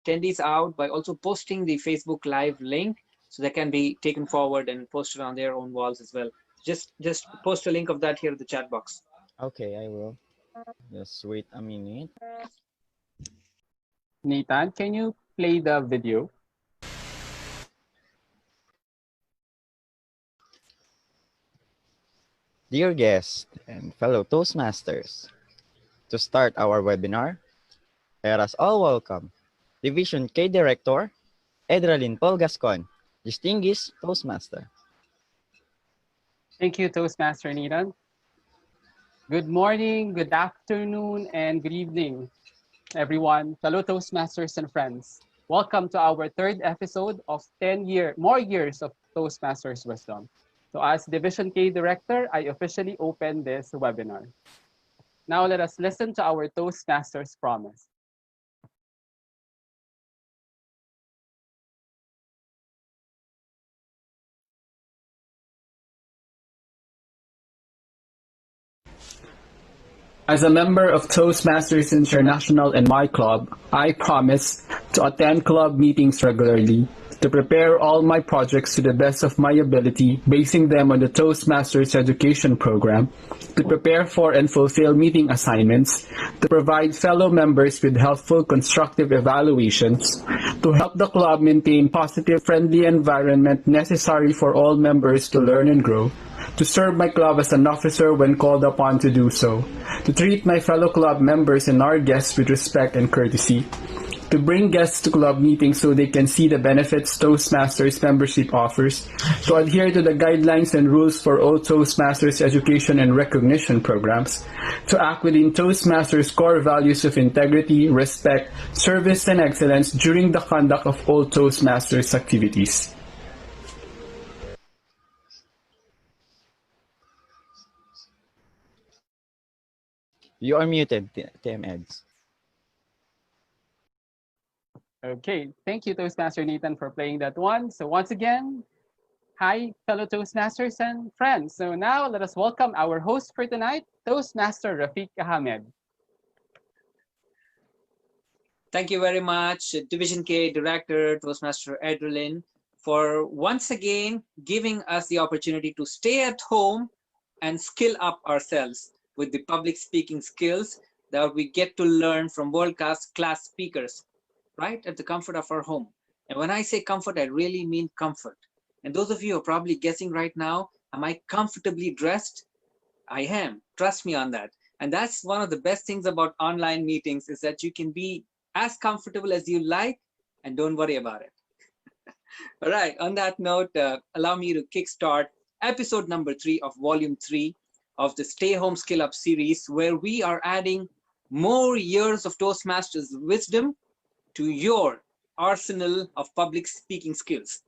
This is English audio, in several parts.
attendees out by also posting the Facebook Live link so they can be taken forward and posted on their own walls as well. Just post a link of that here in the chat box. Okay, I will. Just wait a minute. Nathan, can you play the video? Dear guests and fellow Toastmasters, to start our webinar, let us all welcome Division K Director, Edralyn Paul Gascon, Distinguished Toastmaster. Thank you, Toastmaster Nathan. Good morning, good afternoon, and good evening, everyone, fellow Toastmasters and friends. Welcome to our third episode of more years of Toastmasters wisdom. So as Division K Director, I officially open this webinar. Now let us listen to our Toastmasters promise. As a member of Toastmasters International and my club, I promise to attend club meetings regularly, to prepare all my projects to the best of my ability, basing them on the Toastmasters education program, to prepare for and fulfill meeting assignments, to provide fellow members with helpful constructive evaluations, to help the club maintain positive, friendly environment necessary for all members to learn and grow, to serve my club as an officer when called upon to do so, to treat my fellow club members and our guests with respect and courtesy, to bring guests to club meetings so they can see the benefits Toastmasters membership offers, to adhere to the guidelines and rules for all Toastmasters education and recognition programs, to act within Toastmasters core values of integrity, respect, service, and excellence during the conduct of all Toastmasters activities. You are muted, TM Eds. Okay, thank you, Toastmaster Nathan, for playing that one. So once again, hi, fellow Toastmasters and friends. So now let us welcome our host for tonight, Toastmaster Rafiq Ahmed. Thank you very much, Division K Director, Toastmaster Edralyn, for once again giving us the opportunity to stay at home and skill up ourselves with the public speaking skills that we get to learn from world-class speakers, right at the comfort of our home. And when I say comfort, I really mean comfort. And those of you who are probably guessing right now, am I comfortably dressed? I am, trust me on that. And that's one of the best things about online meetings is that you can be as comfortable as you like and don't worry about it. All right, on that note, allow me to kickstart episode number 3 of volume 3 of the Stay Home Skill Up series, where we are adding more years of Toastmasters wisdom to your arsenal of public speaking skills.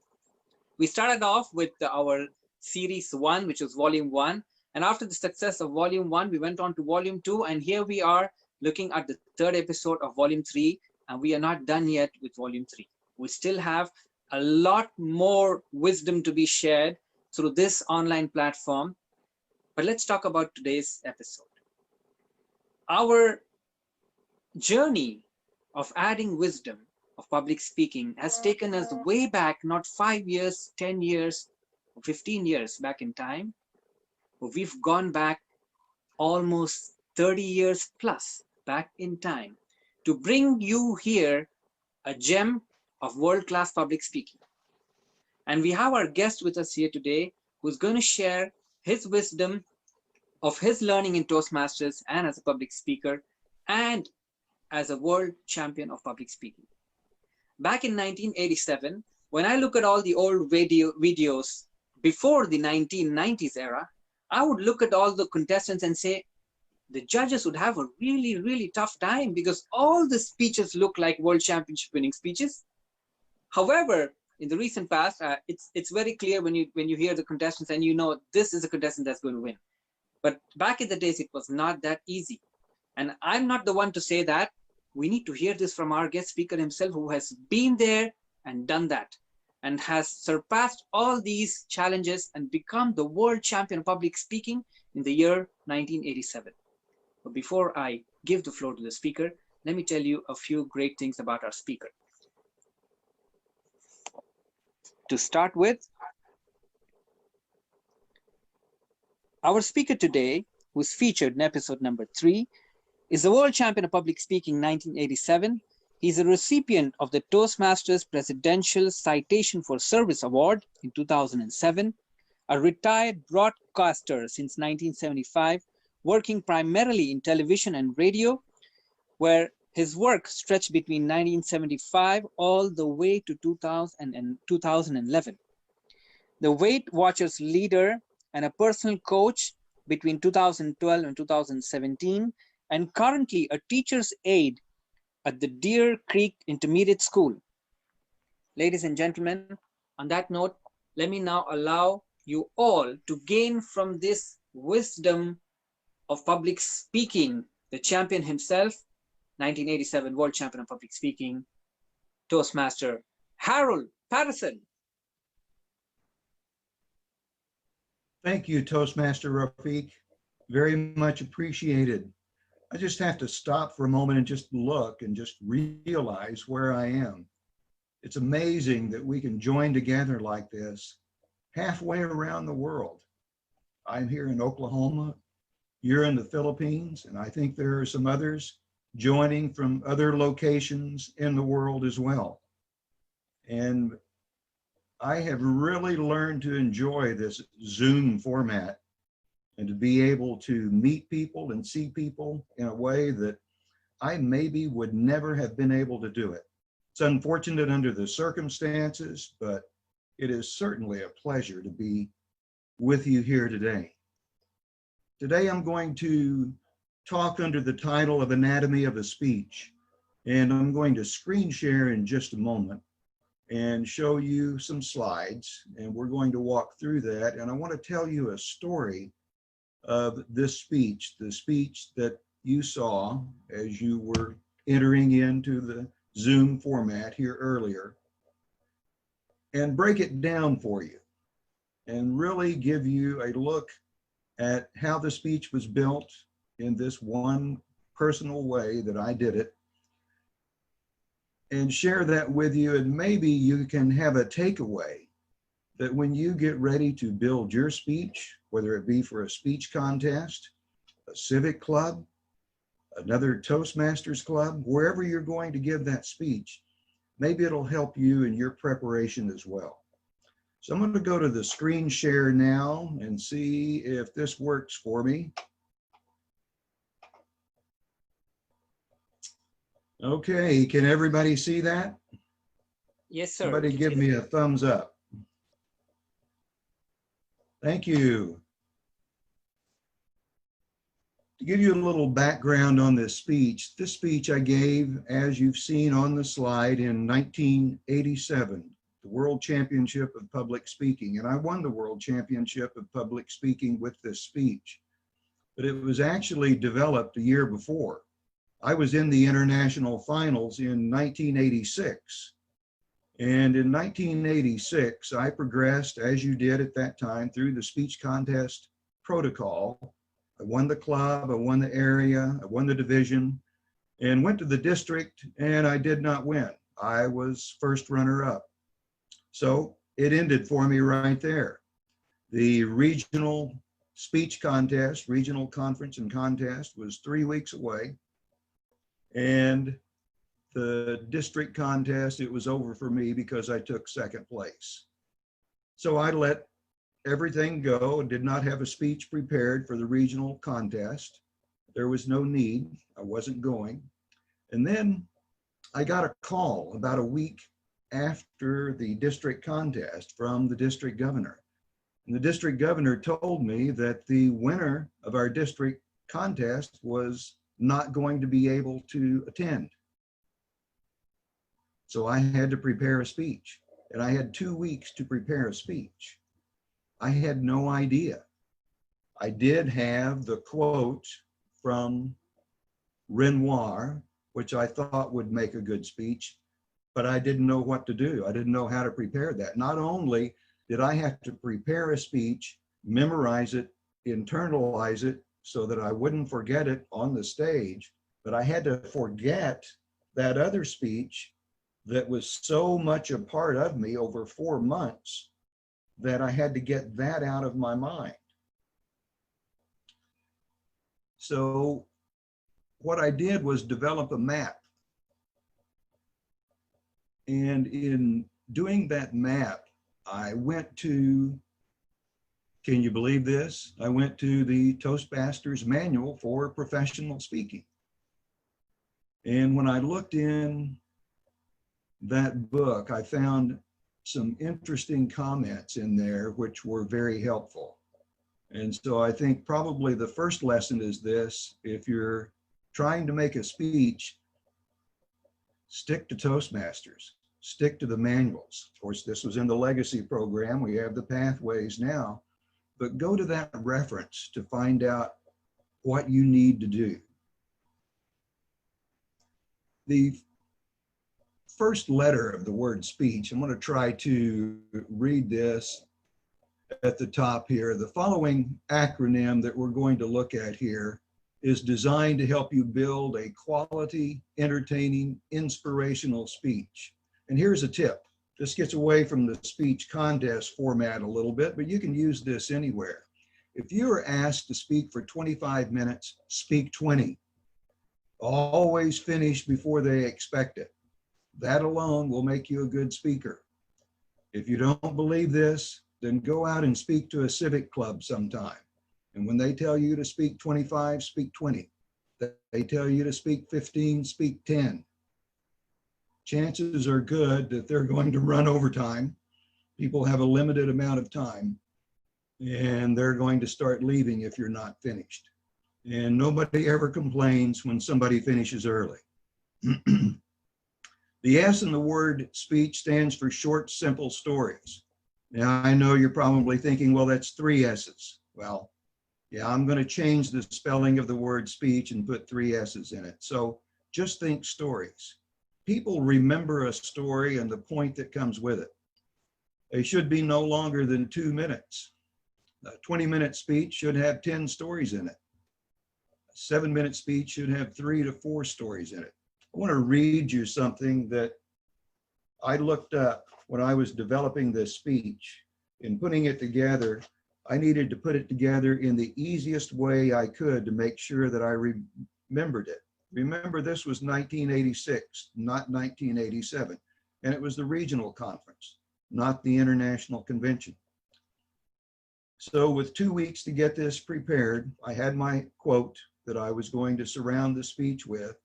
We started off with our series 1, which was volume 1. And after the success of volume 1, we went on to volume 2. And here we are looking at the third episode of volume 3. And we are not done yet with volume 3. We still have a lot more wisdom to be shared through this online platform. But let's talk about today's episode. Our journey of adding wisdom of public speaking has taken us way back, not 5 years, 10 years, or 15 years back in time. But we've gone back almost 30 years plus back in time to bring you here a gem of world-class public speaking. And we have our guest with us here today who's going to share his wisdom of his learning in Toastmasters and as a public speaker and as a world champion of public speaking. Back in 1987, when I look at all the old videos before the 1990s era, I would look at all the contestants and say, the judges would have a really, really tough time because all the speeches look like world championship winning speeches. However, in the recent past, it's very clear when you hear the contestants and you know this is a contestant that's going to win. But back in the days, it was not that easy. And I'm not the one to say that. We need to hear this from our guest speaker himself, who has been there and done that and has surpassed all these challenges and become the world champion of public speaking in the year 1987. But before I give the floor to the speaker, let me tell you a few great things about our speaker. To start with, our speaker today, who's featured in episode number 3, is the world champion of public speaking 1987. He's a recipient of the Toastmasters Presidential Citation for Service Award in 2007, a retired broadcaster since 1975, working primarily in television and radio, where his work stretched between 1975 all the way to 2000 and 2011. The Weight Watchers leader and a personal coach between 2012 and 2017, and currently a teacher's aide at the Deer Creek Intermediate School. Ladies and gentlemen, on that note, let me now allow you all to gain from this wisdom of public speaking, the champion himself, 1987 world champion of public speaking, Toastmaster Harold Patterson. Thank you, Toastmaster Rafiq. Very much appreciated. I just have to stop for a moment and just look and just realize where I am. It's amazing that we can join together like this halfway around the world. I'm here in Oklahoma, you're in the Philippines, and I think there are some others joining from other locations in the world as well. And I have really learned to enjoy this Zoom format and to be able to meet people and see people in a way that I maybe would never have been able to do it. It's unfortunate under the circumstances, but it is certainly a pleasure to be with you here today. Today I'm going to talk under the title of Anatomy of a Speech, and I'm going to screen share in just a moment and show you some slides, and we're going to walk through that. And I want to tell you a story of this speech, the speech that you saw as you were entering into the Zoom format here earlier, and break it down for you and really give you a look at how the speech was built in this one personal way that I did it, and share that with you. And maybe you can have a takeaway that when you get ready to build your speech, whether it be for a speech contest, a civic club, another Toastmasters club, wherever you're going to give that speech, maybe it'll help you in your preparation as well. So I'm going to go to the screen share now and see if this works for me. Okay, can everybody see that? Yes, sir. Somebody give me a thumbs up. Thank you. To give you a little background on this speech I gave, as you've seen on the slide, in 1987, the World Championship of Public Speaking. And I won the World Championship of Public Speaking with this speech, but it was actually developed a year before. I was in the international finals in 1986. And in 1986, I progressed, as you did at that time, through the speech contest protocol. I won the club, I won the area, I won the division, and went to the district, and I did not win. I was first runner-up. So it ended for me right there. The regional speech contest, regional conference and contest, was 3 weeks away. And the district contest, it was over for me because I took second place. So I let everything go and did not have a speech prepared for the regional contest. There was no need, I wasn't going. And then I got a call about a week after the district contest from the district governor. And the district governor told me that the winner of our district contest was not going to be able to attend. So I had to prepare a speech, and I had 2 weeks to prepare a speech. I had no idea. I did have the quote from Renoir, which I thought would make a good speech, but I didn't know what to do. I didn't know how to prepare that. Not only did I have to prepare a speech, memorize it, internalize it, so that I wouldn't forget it on the stage, but I had to forget that other speech that was so much a part of me over 4 months that I had to get that out of my mind. So what I did was develop a map. And in doing that map, I went to, can you believe this? I went to the Toastmasters manual for professional speaking. And when I looked in that book, I found some interesting comments in there which were very helpful. And so I think probably the first lesson is this: if you're trying to make a speech, stick to Toastmasters, stick to the manuals. Of course, this was in the legacy program. We have the pathways now, but go to that reference to find out what you need to do. The first letter of the word speech, I'm going to try to read this at the top here. The following acronym that we're going to look at here is designed to help you build a quality, entertaining, inspirational speech. And here's a tip. This gets away from the speech contest format a little bit, but you can use this anywhere. If you are asked to speak for 25 minutes, speak 20. Always finish before they expect it. That alone will make you a good speaker. If you don't believe this, then go out and speak to a civic club sometime. And when they tell you to speak 25, speak 20. They tell you to speak 15, speak 10. Chances are good that they're going to run overtime. People have a limited amount of time, and they're going to start leaving if you're not finished. And nobody ever complains when somebody finishes early. The S in the word speech stands for short, simple stories. Now, I know you're probably thinking, well, that's 3 S's. Well, yeah, I'm going to change the spelling of the word speech and put 3 S's in it. So just think stories. People remember a story and the point that comes with it. They should be no longer than 2 minutes. A 20-minute speech should have 10 stories in it. A 7-minute speech should have 3 to 4 stories in it. I want to read you something that I looked up when I was developing this speech. In putting it together, I needed to put it together in the easiest way I could to make sure that I remembered it. Remember, this was 1986, not 1987. And it was the regional conference, not the international convention. So with 2 weeks to get this prepared, I had my quote that I was going to surround the speech with.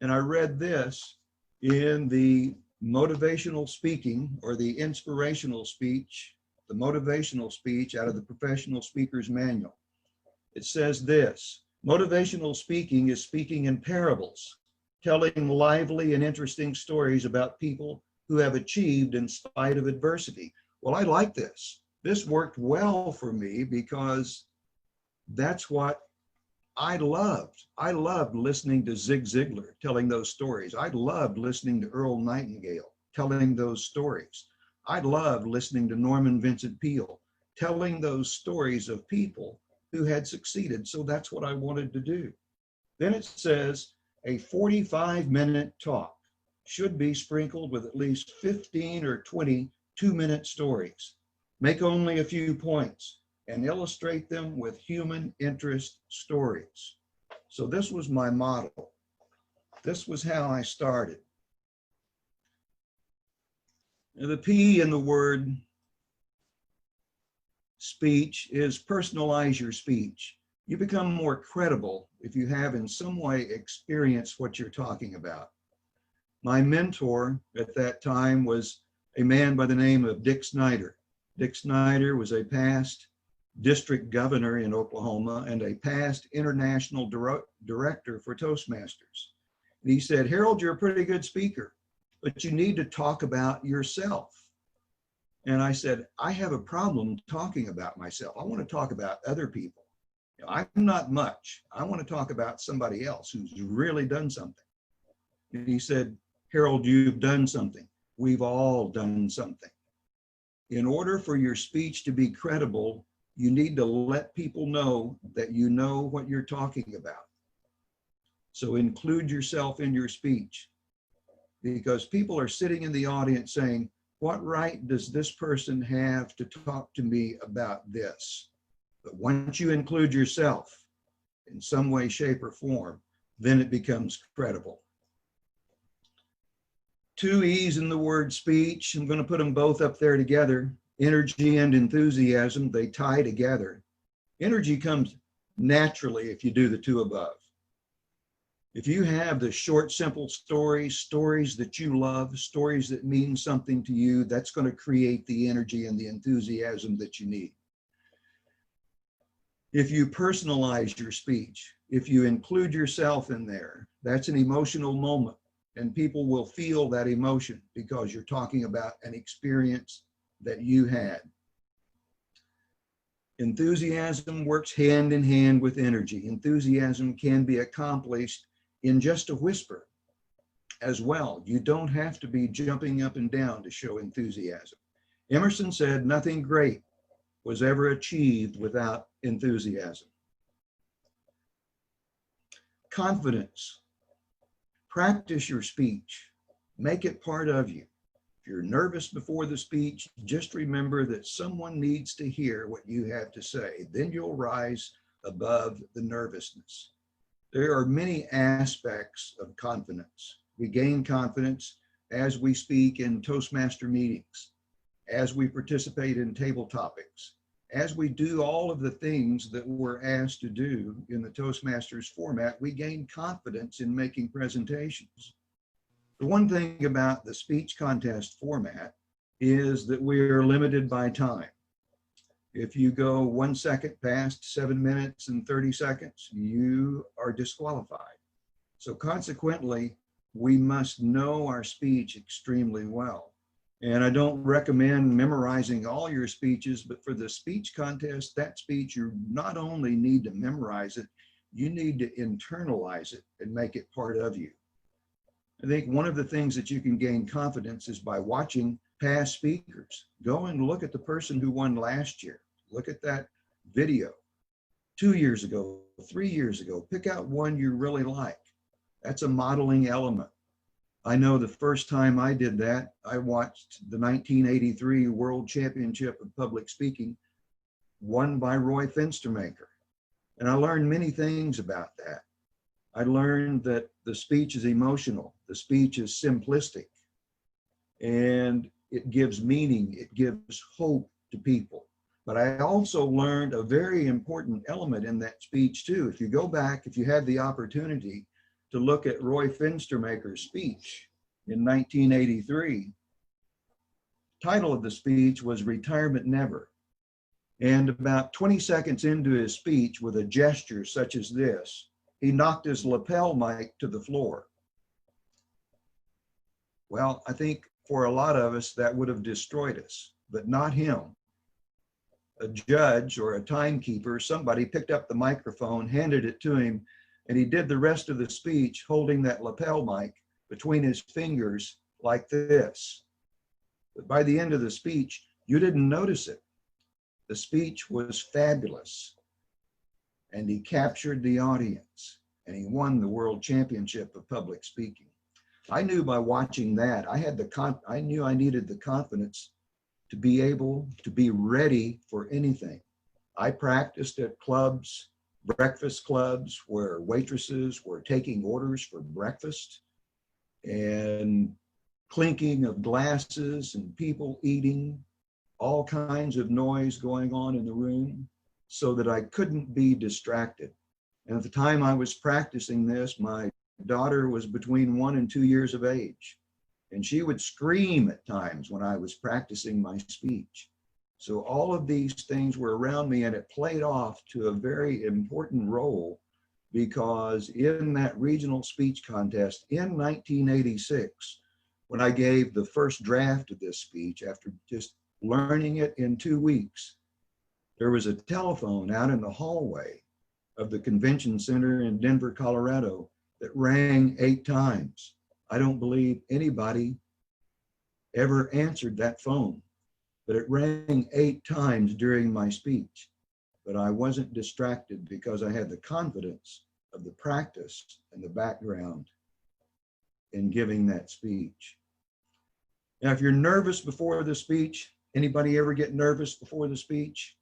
And I read this in the motivational speaking or the inspirational speech, the motivational speech out of the professional speaker's manual. It says this: motivational speaking is speaking in parables, telling lively and interesting stories about people who have achieved in spite of adversity. Well, I like this. This worked well for me because that's what I loved. I loved listening to Zig Ziglar telling those stories. I loved listening to Earl Nightingale telling those stories. I loved listening to Norman Vincent Peale telling those stories of people who had succeeded. So that's what I wanted to do. Then it says a 45-minute talk should be sprinkled with at least 15 or 20 2-minute stories. Make only a few points and illustrate them with human interest stories. So this was my model. This was how I started. Now, the P in the word speech is personalize your speech. You become more credible if you have in some way experienced what you're talking about. My mentor at that time was a man by the name of Dick Snyder. Dick Snyder was a past district governor in Oklahoma and a past international director for Toastmasters. And he said, Harold, you're a pretty good speaker, but you need to talk about yourself. And I said, I have a problem talking about myself. I want to talk about other people. You know, I'm not much. I want to talk about somebody else who's really done something. And he said, Harold, you've done something. We've all done something. In order for your speech to be credible, you need to let people know that you know what you're talking about. So include yourself in your speech. because people are sitting in the audience saying, what right does this person have to talk to me about this? But once you include yourself in some way, shape, or form, then it becomes credible. Two E's in the word speech. I'm going to put them both up there together. Energy and enthusiasm, they tie together. Energy comes naturally if you do the two above. If you have the short, simple stories, stories that you love, stories that mean something to you, that's going to create the energy and the enthusiasm that you need. If you personalize your speech, if you include yourself in there, that's an emotional moment, and people will feel that emotion because you're talking about an experience that you had. Enthusiasm works hand in hand with energy. Enthusiasm can be accomplished in just a whisper as well. You don't have to be jumping up and down to show enthusiasm. Emerson said, nothing great was ever achieved without enthusiasm. Confidence. Practice your speech. Make it part of you. If you're nervous before the speech, just remember that someone needs to hear what you have to say. Then you'll rise above the nervousness. There are many aspects of confidence. We gain confidence as we speak in Toastmaster meetings, as we participate in table topics, as we do all of the things that we're asked to do in the Toastmasters format, we gain confidence in making presentations. The one thing about the speech contest format is that we are limited by time. If you go 1 second past 7 minutes and 30 seconds, you are disqualified. So consequently, we must know our speech extremely well. And I don't recommend memorizing all your speeches, but for the speech contest, that speech, you not only need to memorize it, you need to internalize it and make it part of you. I think one of the things that you can gain confidence is by watching past speakers. Go and look at the person who won last year. Look at that video 2 years ago, 3 years ago. Pick out one you really like. That's a modeling element. I know the first time I did that, I watched the 1983 World Championship of Public Speaking won by Roy Fenstermaker. And I learned many things about that. I learned that the speech is emotional, the speech is simplistic, and it gives meaning, it gives hope to people. But I also learned a very important element in that speech too. If you go back, if you had the opportunity to look at Roy Fenstermaker's speech in 1983, title of the speech was Retirement Never. And about 20 seconds into his speech, with a gesture such as this, he knocked his lapel mic to the floor. Well, I think for a lot of us, that would have destroyed us, but not him. A judge or a timekeeper, somebody picked up the microphone, handed it to him, and he did the rest of the speech holding that lapel mic between his fingers like this. But by the end of the speech, you didn't notice it. The speech was fabulous, and he captured the audience, and he won the World Championship of Public Speaking. I knew by watching that, I knew I needed the confidence to be able to be ready for anything. I practiced at clubs, breakfast clubs, where waitresses were taking orders for breakfast, and clinking of glasses and people eating, all kinds of noise going on in the room, so that I couldn't be distracted. And at the time I was practicing this, my daughter was between 1 and 2 years of age, and she would scream at times when I was practicing my speech. So all of these things were around me, and it played off to a very important role, because in that regional speech contest in 1986, when I gave the first draft of this speech after just learning it in 2 weeks, there was a telephone out in the hallway of the convention center in Denver, Colorado, that rang 8 times. I don't believe anybody ever answered that phone, but it rang 8 times during my speech. But I wasn't distracted because I had the confidence of the practice and the background. in giving that speech. Now, if you're nervous before the speech, anybody ever get nervous before the speech?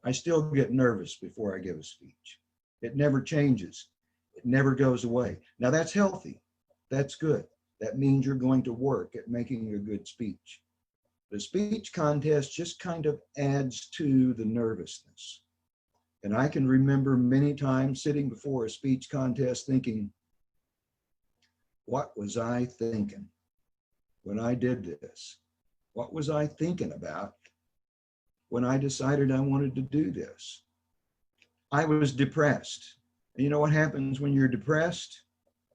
I still get nervous before I give a speech. It never changes. It never goes away. Now that's healthy. That's good. That means you're going to work at making a good speech. The speech contest just kind of adds to the nervousness. And I can remember many times sitting before a speech contest thinking, what was I thinking when I did this? What was I thinking about when I decided I wanted to do this? I was depressed. And you know what happens when you're depressed?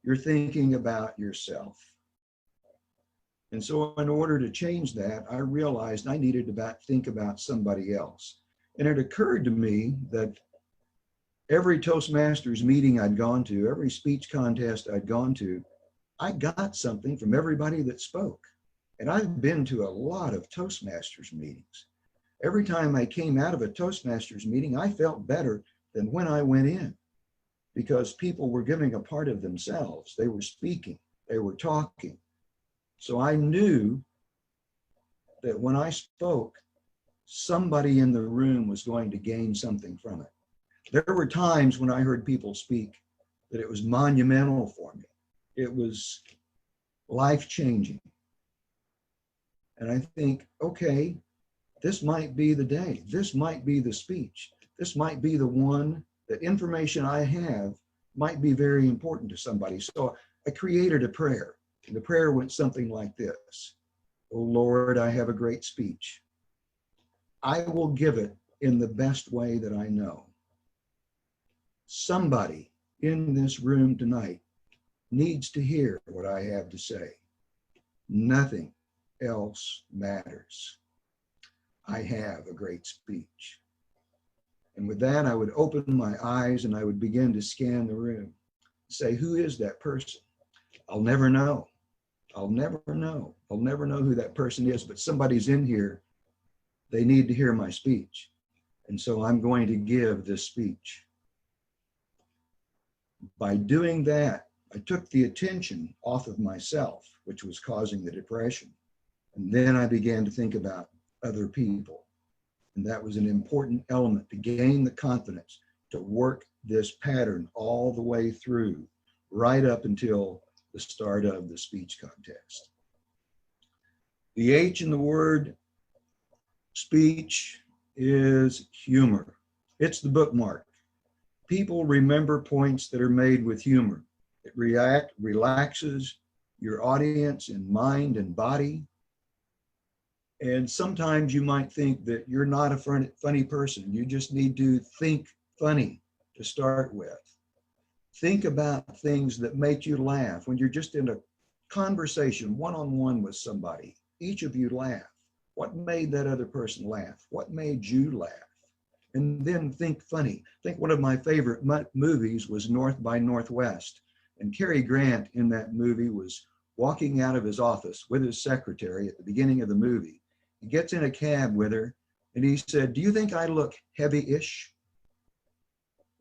You're thinking about yourself. And so in order to change that, I realized I needed to think about somebody else. And it occurred to me that every Toastmasters meeting I'd gone to, every speech contest I'd gone to, I got something from everybody that spoke. And I've been to a lot of Toastmasters meetings. Every time I came out of a Toastmasters meeting, I felt better than when I went in, because people were giving a part of themselves. They were speaking, they were talking. So I knew that when I spoke, somebody in the room was going to gain something from it. There were times when I heard people speak that it was monumental for me. It was life-changing. And I think, okay, this might be the day. This might be the speech. This might be the one that information I have might be very important to somebody. So I created a prayer. And the prayer went something like this. Oh Lord, I have a great speech. I will give it in the best way that I know. Somebody in this room tonight needs to hear what I have to say. Nothing else matters. I have a great speech. And with that, I would open my eyes and I would begin to scan the room. Say, who is that person? I'll never know. I'll never know. I'll never know who that person is, but somebody's in here. They need to hear my speech. And so I'm going to give this speech. By doing that, I took the attention off of myself, which was causing the depression. And then I began to think about other people. And that was an important element to gain the confidence to work this pattern all the way through, right up until the start of the speech contest. The H in the word speech is humor. It's the bookmark. People remember points that are made with humor. It relaxes your audience in mind and body. And sometimes you might think that you're not a funny person. You just need to think funny to start with. Think about things that make you laugh when you're just in a conversation one-on-one with somebody. Each of you laugh. What made that other person laugh? What made you laugh? And then think funny. I think one of my favorite movies was North by Northwest. And Cary Grant in that movie was walking out of his office with his secretary at the beginning of the movie. He gets in a cab with her and he said, do you think I look heavy-ish?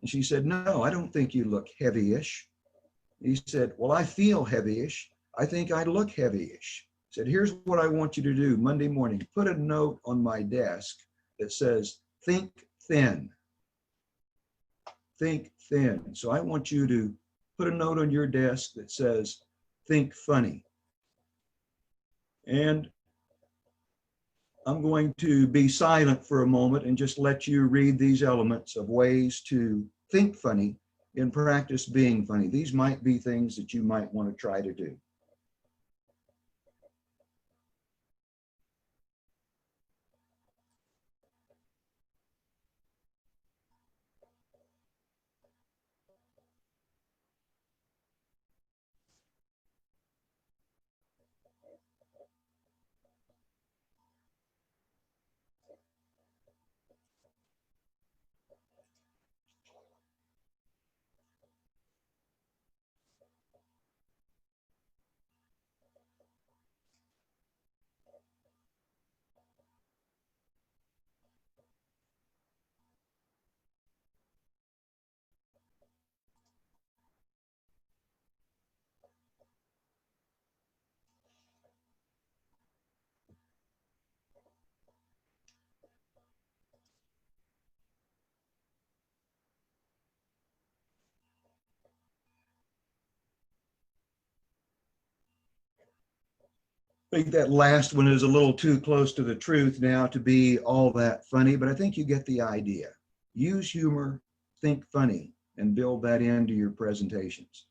And she said, no, I don't think you look heavy-ish. He said, well, I feel heavy-ish. I think I look heavy-ish. He said, here's what I want you to do Monday morning. Put a note on my desk that says, think thin. Think thin. So I want you to put a note on your desk that says, think funny. And I'm going to be silent for a moment and just let you read these elements of ways to think funny and practice being funny. These might be things that you might want to try to do. I think that last one is a little too close to the truth now to be all that funny, but I think you get the idea. Use humor, think funny, and build that into your presentations.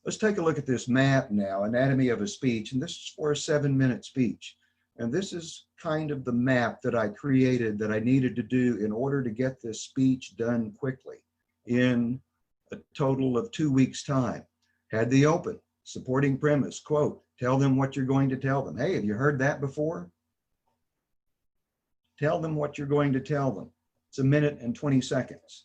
Let's take a look at this map now, Anatomy of a Speech, and this is for a 7-minute speech. And this is kind of the map that I created that I needed to do in order to get this speech done quickly in a total of 2 weeks' time. Had the open, supporting premise, quote, tell them what you're going to tell them. Hey, have you heard that before? Tell them what you're going to tell them. It's 1 minute and 20 seconds.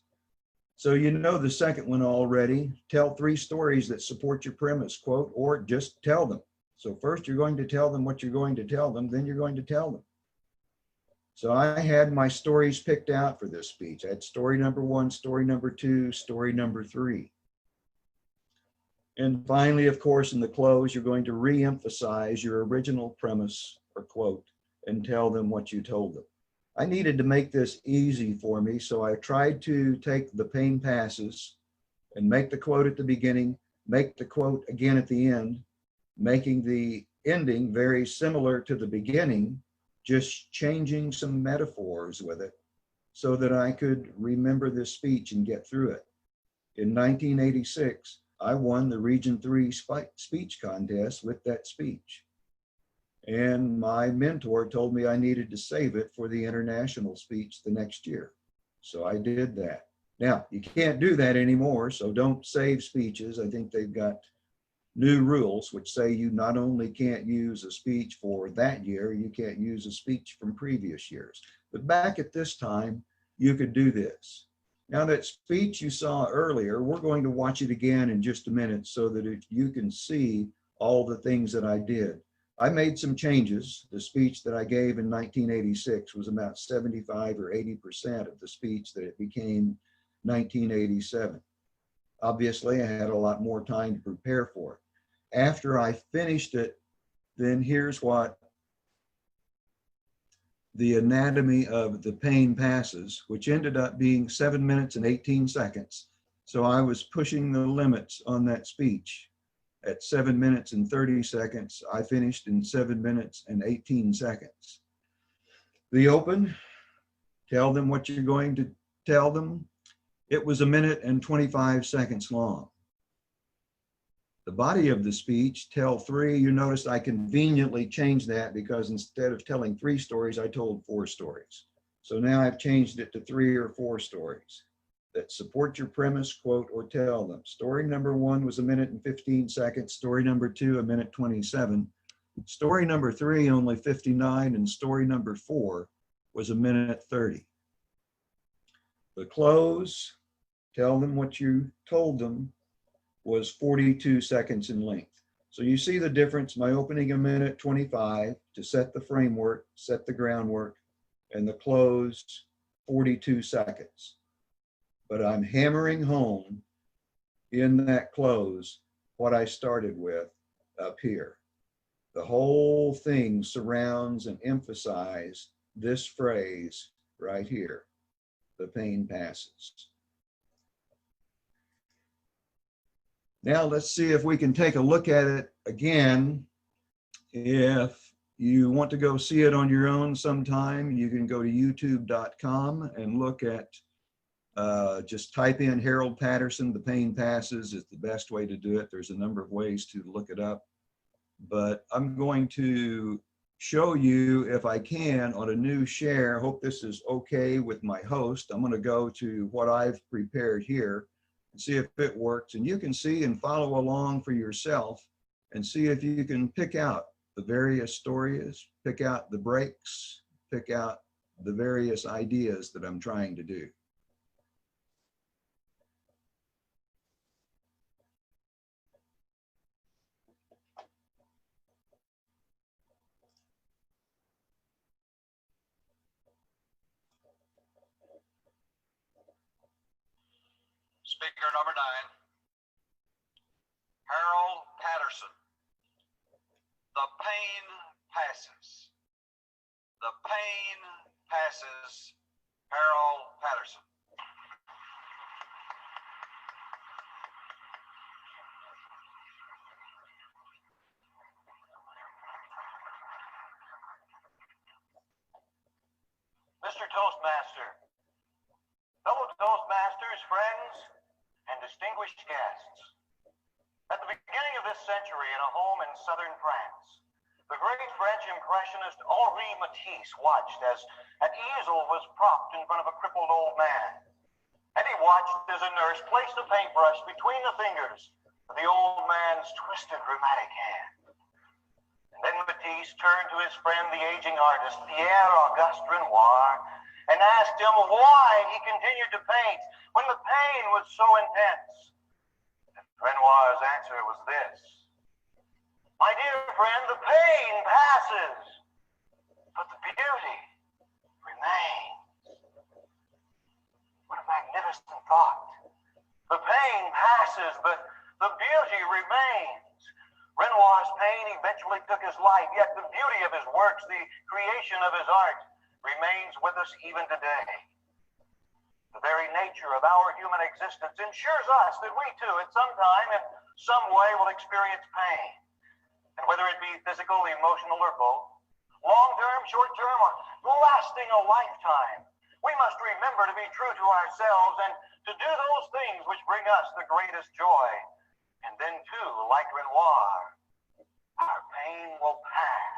So you know the second one already. Tell 3 stories that support your premise, quote, or just tell them. So first you're going to tell them what you're going to tell them, then you're going to tell them. So I had my stories picked out for this speech. I had story number 1, story number 2, story number 3. And finally, of course, in the close, you're going to re-emphasize your original premise or quote and tell them what you told them. I needed to make this easy for me, so I tried to take the pain passes and make the quote at the beginning, make the quote again at the end, making the ending very similar to the beginning, just changing some metaphors with it so that I could remember this speech and get through it. In 1986, I won the Region 3 speech contest with that speech. And my mentor told me I needed to save it for the international speech the next year. So I did that. Now, you can't do that anymore, so don't save speeches. I think they've got new rules which say you not only can't use a speech for that year, you can't use a speech from previous years. But back at this time, you could do this. Now that speech you saw earlier, we're going to watch it again in just a minute so that you can see all the things that I did. I made some changes. The speech that I gave in 1986 was about 75 or 80% of the speech that it became 1987. Obviously, I had a lot more time to prepare for it. After I finished it, then here's what the anatomy of the pain passes, which ended up being 7 minutes and 18 seconds. So I was pushing the limits on that speech. At 7 minutes and 30 seconds, I finished in 7 minutes and 18 seconds. The open, tell them what you're going to tell them. It was 1 minute and 25 seconds long. The body of the speech, tell 3. You notice I conveniently changed that because instead of telling 3 stories, I told 4 stories. So now I've changed it to 3 or 4 stories that support your premise, quote, or tell them. Story number 1 was 1 minute and 15 seconds. Story number 2, 1 minute 27. Story number 3, only 59. And story number 4 was 1 minute 30. The close, tell them what you told them, was 42 seconds in length. So you see the difference. My opening 1 minute 25 to set the framework, set the groundwork, and the close 42 seconds. But I'm hammering home in that close what I started with up here. The whole thing surrounds and emphasizes this phrase right here, the pain passes. Now let's see if we can take a look at it again. If you want to go see it on your own sometime, you can go to youtube.com and look at, just type in Harold Patterson, the pain passes is the best way to do it. There's a number of ways to look it up, but I'm going to show you if I can on a new share. Hope this is okay with my host. I'm going to go to what I've prepared here and see if it works, and you can see and follow along for yourself and see if you can pick out the various stories, pick out the breaks, pick out the various ideas that I'm trying to do. Speaker number 9, Harold Patterson. The pain passes. The pain passes, Harold Patterson. Toastmaster. Fellow Toastmasters, friends, and distinguished guests. At the beginning of this century, in a home in southern France, the great French impressionist Henri Matisse watched as an easel was propped in front of a crippled old man. And he watched as a nurse placed a paintbrush between the fingers of the old man's twisted rheumatic hand. And then Matisse turned to his friend, the aging artist, Pierre-Auguste Renoir, and asked him why he continued to paint when the pain was so intense. And Renoir's answer was this: "My dear friend, the pain passes, but the beauty remains." What a magnificent thought. The pain passes, but the beauty remains. Renoir's pain eventually took his life, yet the beauty of his works, the creation of his art, remains with us even today. The very nature of our human existence ensures us that we too, at some time, in some way, will experience pain. And whether it be physical, emotional, or both, long-term, short-term, or lasting a lifetime, we must remember to be true to ourselves and to do those things which bring us the greatest joy. And then, too, like Renoir, our pain will pass.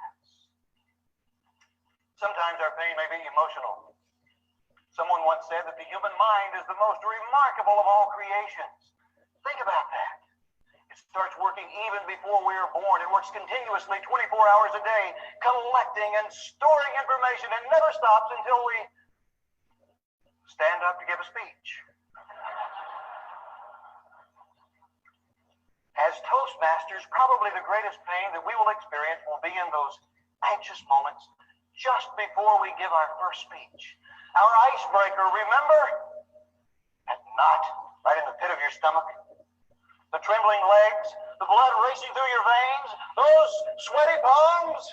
Sometimes our pain may be emotional. Someone once said that the human mind is the most remarkable of all creations. Think about that. It starts working even before we are born. It works continuously 24 hours a day, collecting and storing information, and never stops until we stand up to give a speech. As Toastmasters, probably the greatest pain that we will experience will be in those anxious moments just before we give our first speech. Our icebreaker, remember? That knot right in the pit of your stomach, the trembling legs, the blood racing through your veins, those sweaty palms.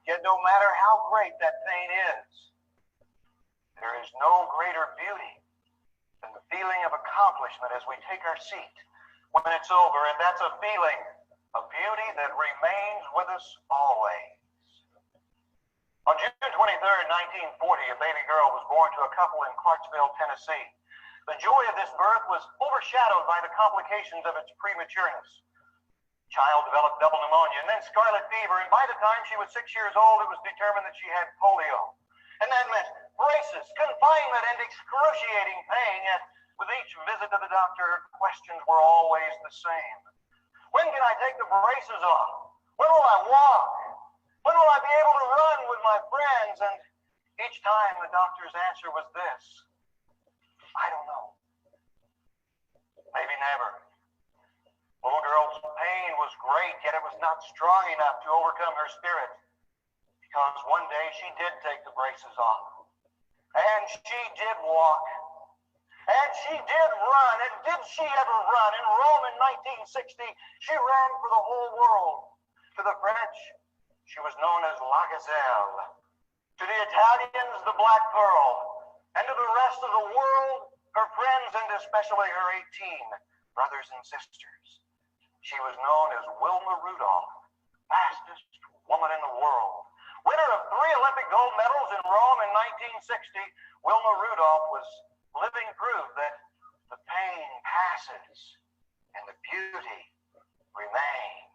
Yet no matter how great that pain is, there is no greater beauty than the feeling of accomplishment as we take our seat when it's over, and that's a feeling of beauty that remains with us always. On June 23rd, 1940, a baby girl was born to a couple in Clarksville, Tennessee. The joy of this birth was overshadowed by the complications of its prematureness. Child developed double pneumonia and then scarlet fever, and by the time she was 6 years old, it was determined that she had polio. And that meant braces, confinement, and excruciating pain, yet with each visit to the doctor, her questions were always the same. When can I take the braces off? When will I walk? When will I be able to run with my friends? And each time the doctor's answer was this: I don't know. Maybe never. Little girl's pain was great, yet it was not strong enough to overcome her spirit. Because one day she did take the braces off. And she did walk. And she did run. And did she ever run? In Rome in 1960, she ran for the whole world. To the French, she was known as La Gazelle. To the Italians, the Black Pearl. And to the rest of the world, her friends, and especially her 18 brothers and sisters. She was known as Wilma Rudolph, fastest woman in the world. Winner of 3 Olympic gold medals in Rome in 1960, Wilma Rudolph was living proof that the pain passes and the beauty remains.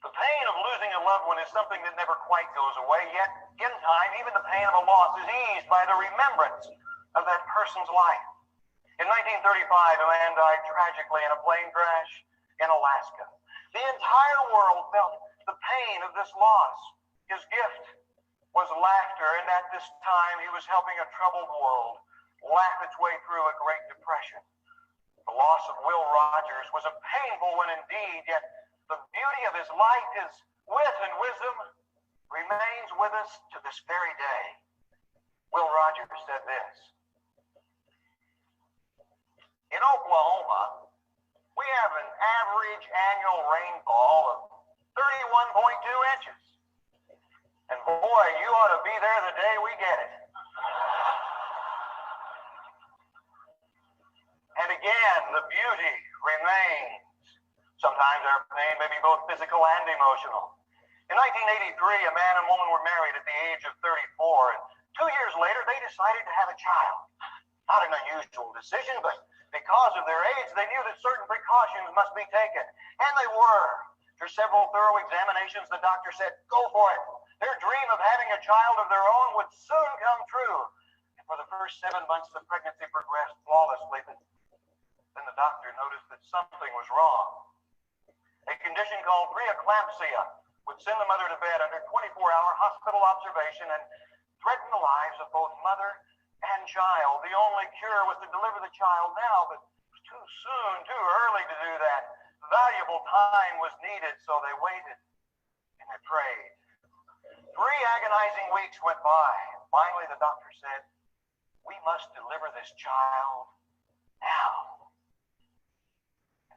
The pain of losing a loved one is something that never quite goes away, yet in time, even the pain of a loss is eased by the remembrance of that person's life. In 1935, a man died tragically in a plane crash in Alaska. The entire world felt the pain of this loss. His gift was laughter, and at this time he was helping a troubled world laugh its way through a Great Depression. The loss of Will Rogers was a painful one indeed, yet the beauty of his life, his wit and wisdom, remains with us to this very day. Will Rogers said this: in Oklahoma, we have an average annual rainfall of 31.2 inches. And boy, you ought to be there the day we get it. again, the beauty remains. Sometimes our pain may be both physical and emotional. In 1983, a man and woman were married at the age of 34, and 2 years later, they decided to have a child. Not an unusual decision, but because of their age, they knew that certain precautions must be taken, and they were. After several thorough examinations, the doctor said, go for it. Their dream of having a child of their own would soon come true. And for the first 7 months, the pregnancy progressed flawlessly, but then the doctor noticed that something was wrong. A condition called preeclampsia would send the mother to bed under 24-hour hospital observation and threaten the lives of both mother and child. The only cure was to deliver the child now, but it was too soon, too early to do that. Valuable time was needed, so they waited and they prayed. 3 agonizing weeks went by. Finally, the doctor said, we must deliver this child now.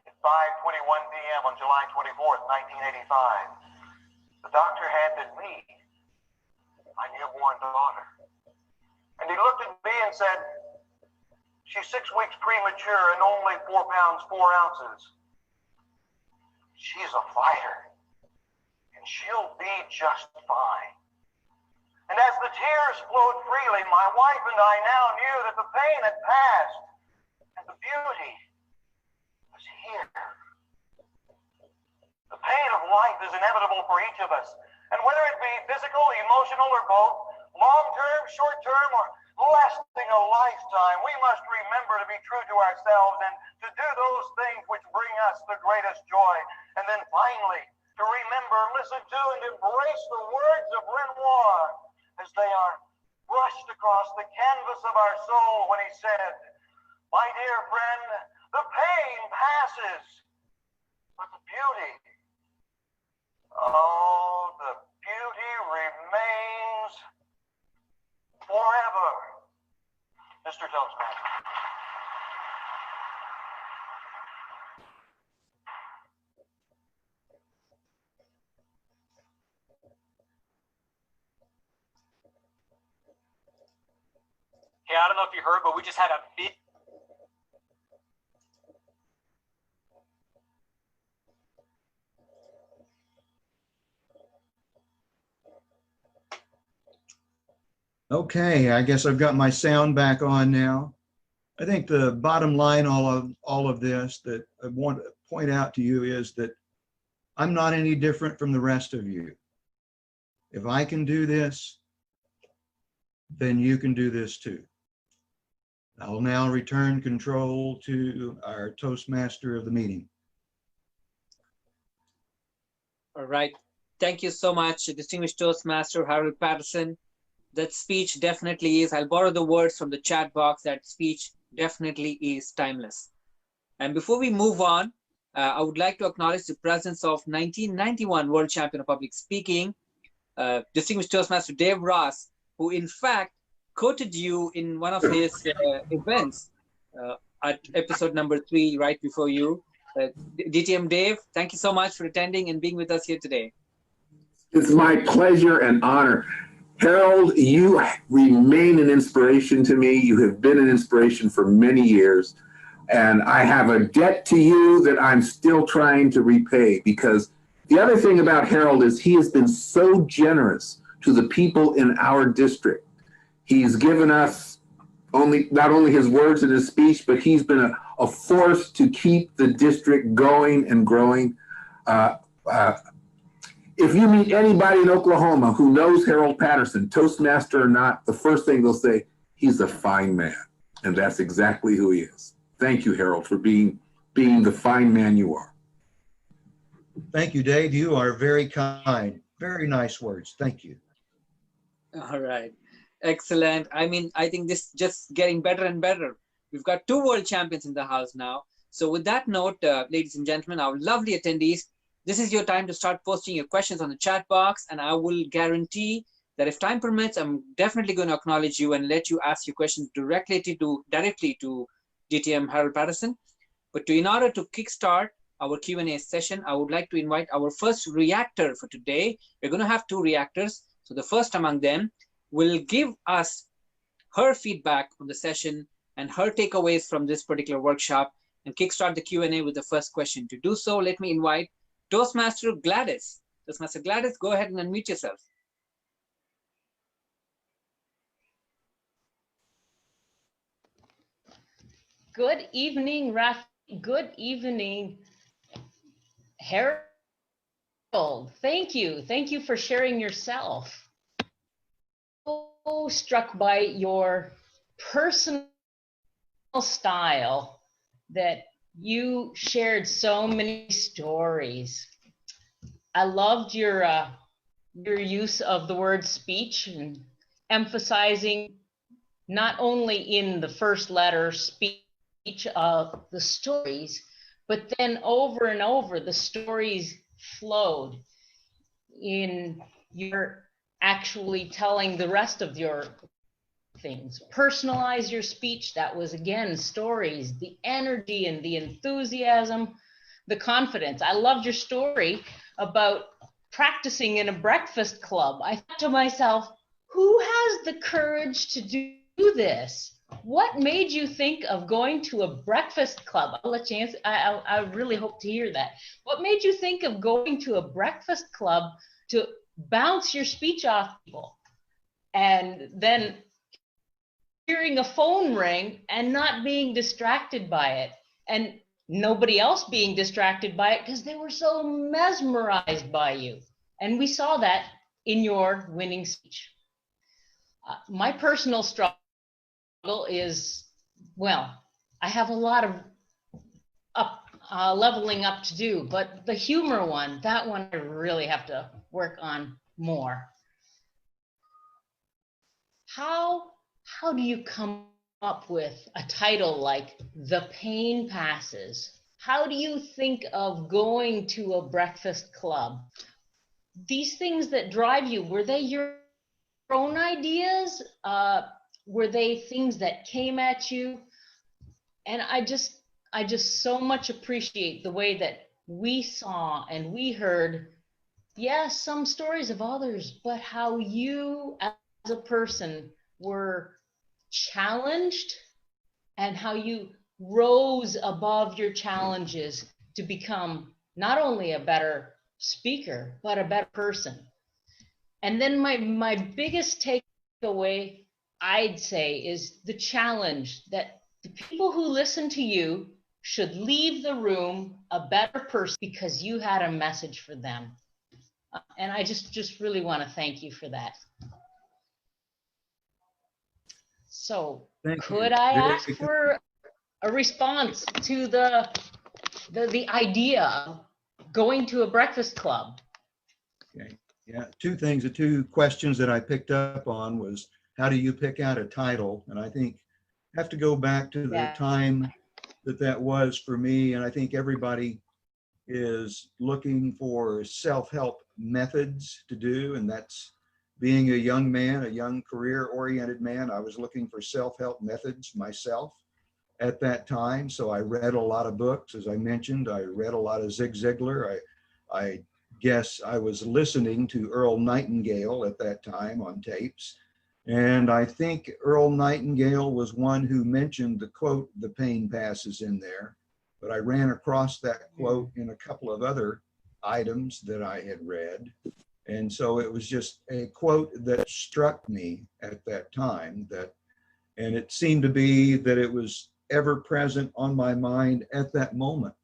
At 5:21 p.m. on July 24th, 1985, the doctor handed me my newborn daughter. And he looked at me and said, she's 6 weeks premature and only 4 pounds, 4 ounces. She's a fighter, and she'll be just fine. And as the tears flowed freely, my wife and I now knew that the pain had passed and the beauty was here. The pain of life is inevitable for each of us. And whether it be physical, emotional, or both, long-term, short-term, or lasting a lifetime, we must remember to be true to ourselves and to do those things which bring us the greatest joy. And then finally, to remember, listen to, and embrace the words of Renoir as they are brushed across the canvas of our soul when he said, my dear friend, the pain passes, but the beauty, oh, the beauty remains forever. Mr. Toastmaster. Hey, I don't know if you heard, but we just had a big Okay, I guess I've got my sound back on now. I think the bottom line all of this that I want to point out to you is that I'm not any different from the rest of you. If I can do this, then you can do this too. I'll now return control to our Toastmaster of the meeting. All right. Thank you so much, distinguished Toastmaster Harold Patterson. That speech definitely is, I'll borrow the words from the chat box, that speech definitely is timeless. And before we move on, I would like to acknowledge the presence of 1991 World Champion of Public Speaking, distinguished Toastmaster Dave Ross, who in fact quoted you in one of his events at episode number 3 right before you. DTM Dave, thank you so much for attending and being with us here today. It's my pleasure and honor. Harold, you remain an inspiration to me. You have been an inspiration for many years. And I have a debt to you that I'm still trying to repay, because the other thing about Harold is he has been so generous to the people in our district. He's given us not only his words in his speech, but he's been a force to keep the district going and growing. If you meet anybody in Oklahoma who knows Harold Patterson, Toastmaster or not, the first thing they'll say, he's a fine man. And that's exactly who he is. Thank you, Harold, for being the fine man you are. Thank you, Dave. You are very kind. Very nice words. Thank you. All right. Excellent. I mean, I think this just getting better and better. We've got 2 world champions in the house now. So with that note, ladies and gentlemen, our lovely attendees, this is your time to start posting your questions on the chat box, and I will guarantee that if time permits, I'm definitely going to acknowledge you and let you ask your questions directly to DTM Harold Patterson. But in order to kickstart our Q&A session, I would like to invite our first reactor for today. We're going to have 2 reactors. So the first among them will give us her feedback on the session and her takeaways from this particular workshop and kickstart the Q&A with the first question. To do so, let me invite Toastmaster Gladys. Toastmaster Gladys, go ahead and unmute yourself. Good evening, Raf. Good evening, Harold. Thank you. Thank you for sharing yourself. So struck by your personal style that you shared so many stories. I loved your use of the word speech and emphasizing not only in the first letter speech of the stories, but then over and over the stories flowed in your actually telling the rest of your things. Personalize your speech. That was again stories, the energy and the enthusiasm, the confidence. I loved your story about practicing in a breakfast club. I thought to myself, who has the courage to do this? What made you think of going to a breakfast club? I'll let you answer. I really hope to hear that. What made you think of going to a breakfast club to bounce your speech off people and then hearing a phone ring and not being distracted by it, and nobody else being distracted by it because they were so mesmerized by you? And we saw that in your winning speech. My personal struggle is, well, I have a lot of leveling up to do, but the humor one, that one I really have to work on more. How do you come up with a title like The Pain Passes? How do you think of going to a breakfast club? These things that drive you, were they your own ideas? Were they things that came at you? And I just so much appreciate the way that we saw and we heard, yes, some stories of others, but how you as a person were challenged and how you rose above your challenges to become not only a better speaker, but a better person. And then my biggest takeaway, I'd say, is the challenge that the people who listen to you should leave the room a better person because you had a message for them. And I just really want to thank you for that. So could I ask for a response to the idea of going to a breakfast club? Okay. Yeah, two things. The two questions that I picked up on was, how do you pick out a title? And I think I have to go back to the time that was for me. And I think everybody is looking for self-help methods to do. And that's being a young man, a young career-oriented man. I was looking for self-help methods myself at that time. So I read a lot of books. As I mentioned, I read a lot of Zig Ziglar. I guess I was listening to Earl Nightingale at that time on tapes. And I think Earl Nightingale was one who mentioned the quote, "The pain passes," in there. But I ran across that quote in a couple of other items that I had read. And so it was just a quote that struck me at that time, and it seemed to be that it was ever present on my mind at that moment.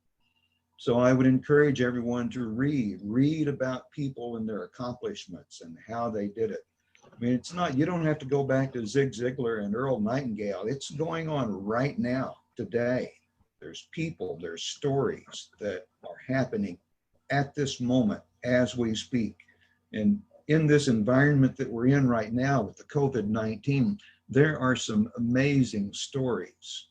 So I would encourage everyone to read about people and their accomplishments and how they did it. I mean, it's not, you don't have to go back to Zig Ziglar and Earl Nightingale. It's going on right now, today. There's people, there's stories that are happening at this moment as we speak. And in this environment that we're in right now with the COVID-19, there are some amazing stories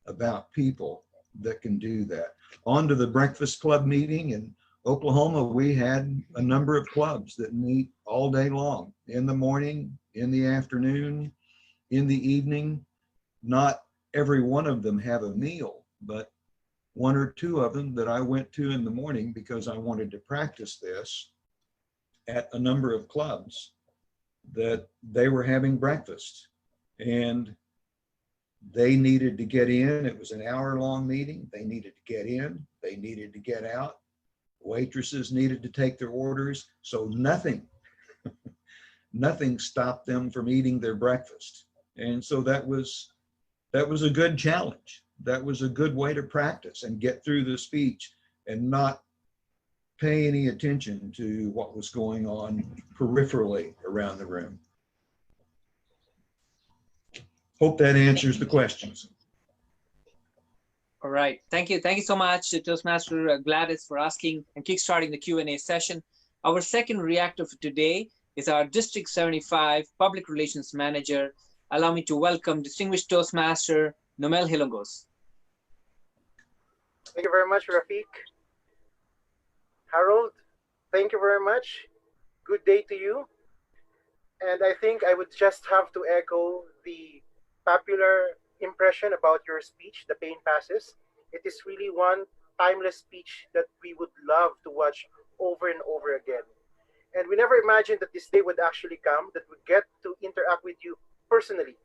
about people that can do that. On to the Breakfast Club meeting in Oklahoma, we had a number of clubs that meet all day long, in the morning, in the afternoon, in the evening. Not every one of them have a meal, but one or two of them that I went to in the morning because I wanted to practice this at a number of clubs, that they were having breakfast. And They needed to get in. It was an hour-long meeting. They needed to get in. They needed to get out. Waitresses needed to take their orders. So nothing stopped them from eating their breakfast. And so that was a good challenge. That was a good way to practice and get through the speech and not pay any attention to what was going on peripherally around the room. Hope that answers the questions. All right. Thank you. Thank you so much, Toastmaster Gladys, for asking and kickstarting the Q&A session. Our second reactor for today is our District 75 Public Relations Manager. Allow me to welcome distinguished Toastmaster Nomel Hilongos. Thank you very much, Rafiq. Harold, thank you very much. Good day to you. And I think I would just have to echo the popular impression about your speech, The Pain Passes. It is really one timeless speech that we would love to watch over and over again. And we never imagined that this day would actually come, that we get to interact with you personally.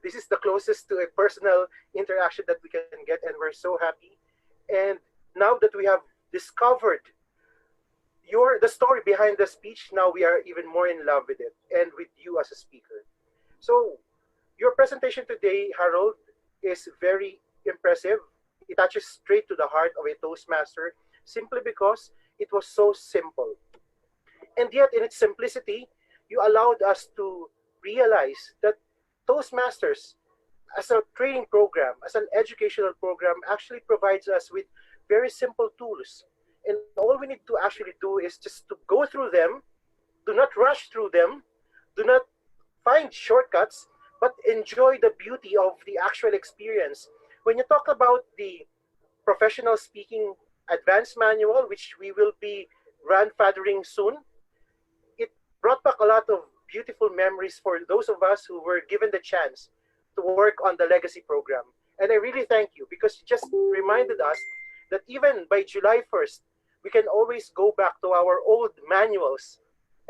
This is the closest to a personal interaction that we can get, and we're so happy. And now that we have discovered the story behind the speech, now we are even more in love with it and with you as a speaker. So your presentation today, Harold, is very impressive. It touches straight to the heart of a Toastmaster simply because it was so simple. And yet in its simplicity, you allowed us to realize that Toastmasters as a training program, as an educational program, actually provides us with very simple tools. And all we need to actually do is just to go through them, do not rush through them, do not find shortcuts, but enjoy the beauty of the actual experience. When you talk about the professional speaking advanced manual, which we will be grandfathering soon, it brought back a lot of beautiful memories for those of us who were given the chance to work on the legacy program. And I really thank you because you just reminded us that even by July 1st, we can always go back to our old manuals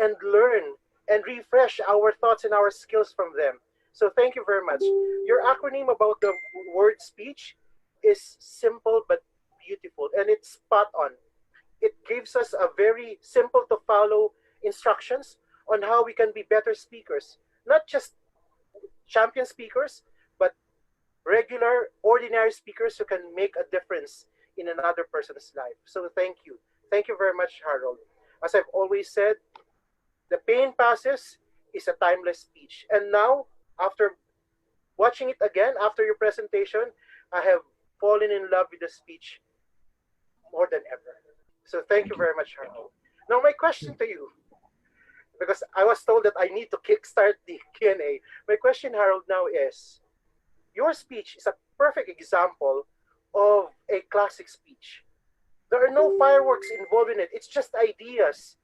and learn and refresh our thoughts and our skills from them. So thank you very much. Your acronym about the word speech is simple but beautiful, and it's spot on. It gives us a very simple to follow instructions on how we can be better speakers, not just champion speakers, but regular, ordinary speakers who can make a difference in another person's life. So thank you. Thank you very much, Harold. As I've always said, The Pain Passes is a timeless speech. And now, after watching it again, after your presentation, I have fallen in love with the speech more than ever. So thank you very much, Harold. Now, my question to you, because I was told that I need to kickstart the Q&A. My question, Harold, now is, your speech is a perfect example of a classic speech. There are no fireworks involved in it. It's just ideas,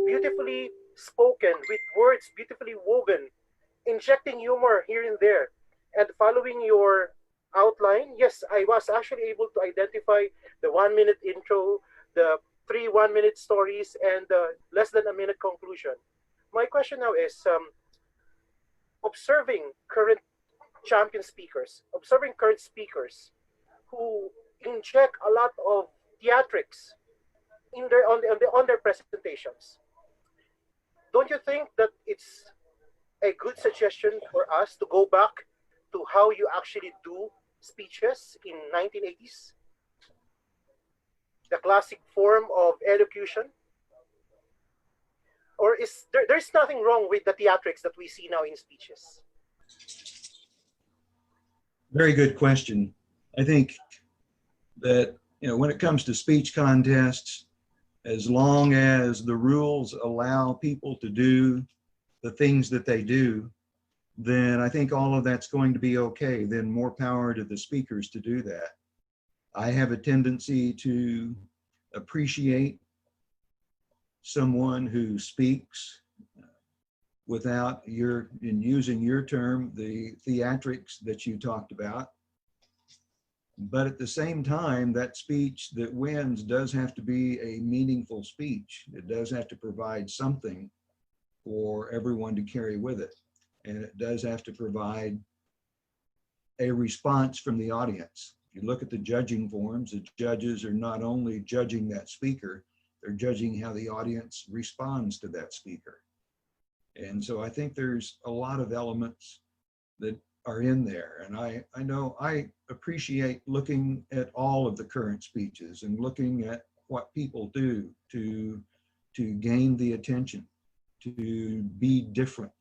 beautifully spoken, with words beautifully woven, injecting humor here and there. And following your outline, yes, I was actually able to identify the 1 minute intro, the 3 1-minute stories, and the less than a minute conclusion. My question now is, observing current champion speakers, observing current speakers who inject a lot of theatrics in their on their presentations. Don't you think that it's a good suggestion for us to go back to how you actually do speeches in 1980s? The classic form of elocution? Or is there's nothing wrong with the theatrics that we see now in speeches? Very good question. I think that, when it comes to speech contests, as long as the rules allow people to do the things that they do, then I think all of that's going to be okay. Then more power to the speakers to do that. I have a tendency to appreciate someone who speaks without in using your term, the theatrics that you talked about. But at the same time, that speech that wins does have to be a meaningful speech. It does have to provide something for everyone to carry with it. And it does have to provide a response from the audience. If you look at the judging forums, the judges are not only judging that speaker, they're judging how the audience responds to that speaker. And so I think there's a lot of elements that are in there. And I know I appreciate looking at all of the current speeches and looking at what people do to gain the attention, to be different.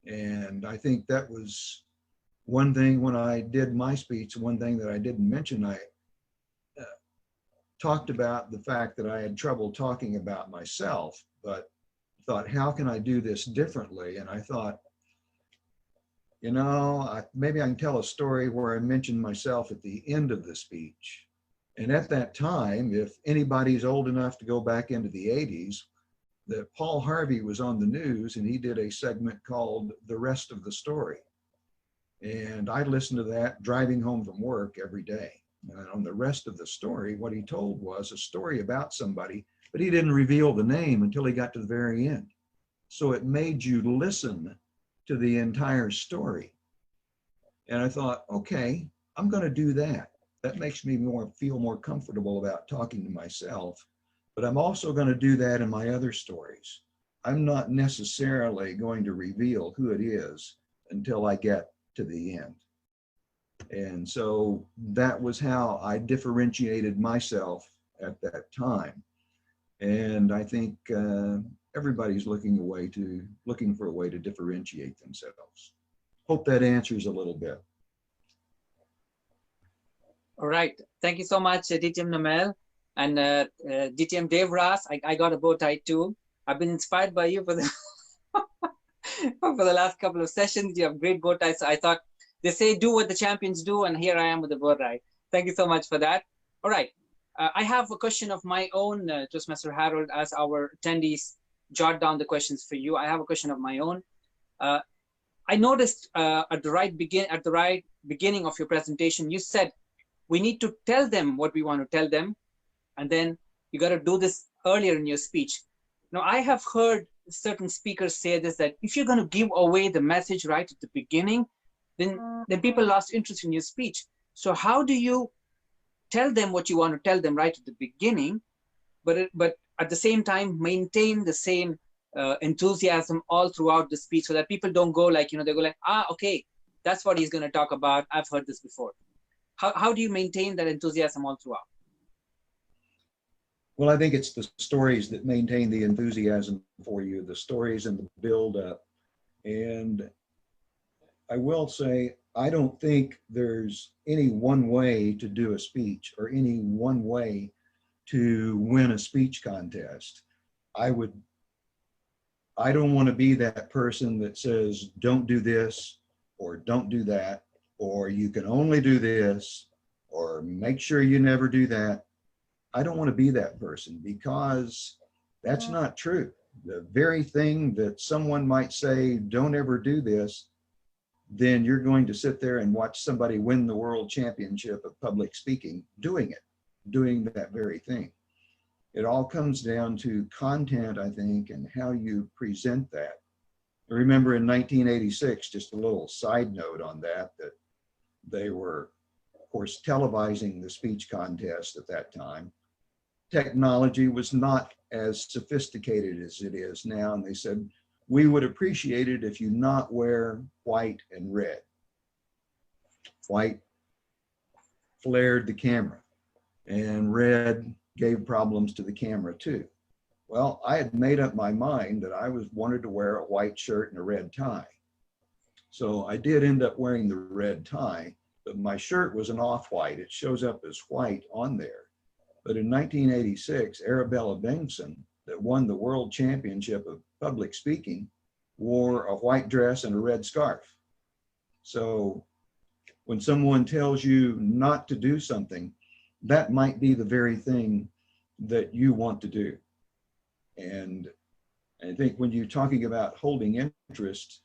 And I think that was one thing when I did my speech, one thing that I didn't mention, I talked about the fact that I had trouble talking about myself, but thought, how can I do this differently? And I thought, you know, maybe I can tell a story where I mentioned myself at the end of the speech. And at that time, if anybody's old enough to go back into the 80s, that Paul Harvey was on the news and he did a segment called The Rest of the Story. And I listened to that driving home from work every day. And on the rest of the story, what he told was a story about somebody, but he didn't reveal the name until he got to the very end. So it made you listen to the entire story. And I thought, okay, I'm going to do that. That makes me feel more comfortable about talking to myself, but I'm also going to do that in my other stories. I'm not necessarily going to reveal who it is until I get to the end. And so that was how I differentiated myself at that time. And I think everybody's looking for a way to differentiate themselves. Hope that answers a little bit. All right. Thank you so much, DTM Namel and DTM Dave Ross. I got a bow tie too. I've been inspired by you for the for the last couple of sessions. You have great bow ties. So I thought, they say do what the champions do, and here I am with a bow tie. Thank you so much for that. All right. I have a question of my own, Toastmaster Harold, as our attendees jot down the questions for you. I have a question of my own. I noticed at the right beginning of your presentation, you said we need to tell them what we want to tell them, and then you got to do this earlier in your speech. Now, I have heard certain speakers say this, that if you're going to give away the message right at the beginning, then people lost interest in your speech. So how do you tell them what you want to tell them right at the beginning, but at the same time maintain the same enthusiasm all throughout the speech, so that people don't go like, they go like, okay, that's what he's going to talk about. I've heard this before. How do you maintain that enthusiasm all throughout? Well, I think it's the stories that maintain the enthusiasm for you, the stories and the build up. And I will say, I don't think there's any one way to do a speech or any one way to win a speech contest. I don't want to be that person that says, don't do this or don't do that, or you can only do this, or make sure you never do that. I don't want to be that person, because that's not true. The very thing that someone might say, don't ever do this, then you're going to sit there and watch somebody win the world championship of public speaking doing that very thing. It all comes down to content, I think, and how you present that. I remember in 1986, just a little side note on that they were, of course, televising the speech contest at that time. Technology was not as sophisticated as it is now, and they said, we would appreciate it if you not wear white and red. White flared the camera, and red gave problems to the camera too. Well, I had made up my mind that I wanted to wear a white shirt and a red tie. So I did end up wearing the red tie, but my shirt was an off-white. It shows up as white on there. But in 1986, Arabella Bengtson, that won the world championship of public speaking, wore a white dress and a red scarf. So when someone tells you not to do something, that might be the very thing that you want to do. And I think when you're talking about holding interest,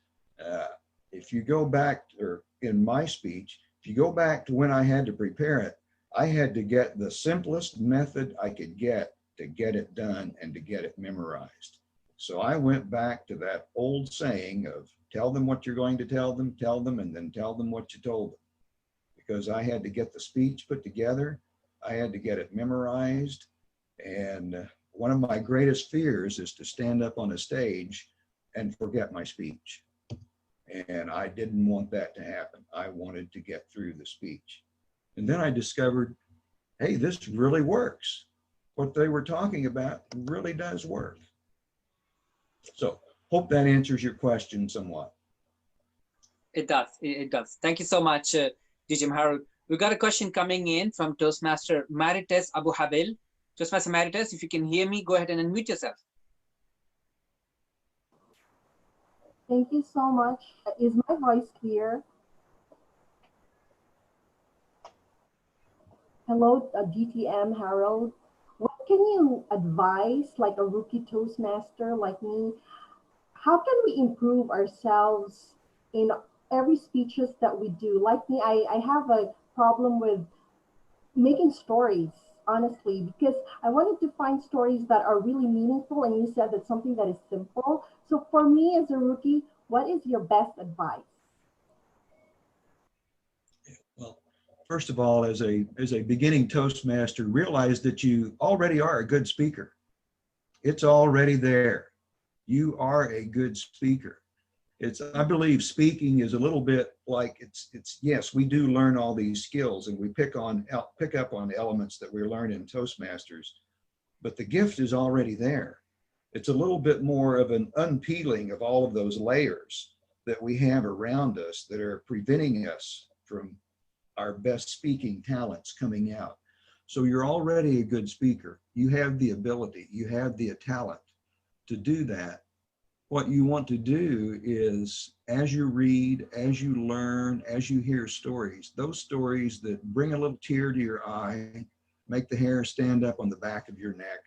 if you go back, or in my speech, if you go back to when I had to prepare it, I had to get the simplest method I could get to get it done and to get it memorized. So I went back to that old saying of tell them what you're going to tell them, and then tell them what you told them. because I had to get the speech put together. I had to get it memorized. And one of my greatest fears is to stand up on a stage and forget my speech. And I didn't want that to happen. I wanted to get through the speech. And then I discovered, hey, this really works. What they were talking about really does work. So hope that answers your question somewhat. It does. It does. Thank you so much, DJ Harold. We got a question coming in from Toastmaster Marites Abu Habil. Toastmaster Marites, if you can hear me, go ahead and unmute yourself. Thank you so much. Is my voice clear? Hello, DTM Harold. What can you advise, like a rookie Toastmaster like me? How can we improve ourselves in every speeches that we do? Like me, I have a problem with making stories, honestly, because I wanted to find stories that are really meaningful, and you said that something that is simple. So for me as a rookie, what is your best advice? Well, first of all, as a beginning Toastmaster, realize that you already are a good speaker. It's already there. You are a good speaker. I believe speaking is a little bit like it's yes, we do learn all these skills and we pick up on elements that we learn in Toastmasters, but the gift is already there. It's a little bit more of an unpeeling of all of those layers that we have around us that are preventing us from our best speaking talents coming out. So you're already a good speaker. You have the ability, you have the talent to do that. What you want to do is, as you read, as you learn, as you hear stories, those stories that bring a little tear to your eye, make the hair stand up on the back of your neck,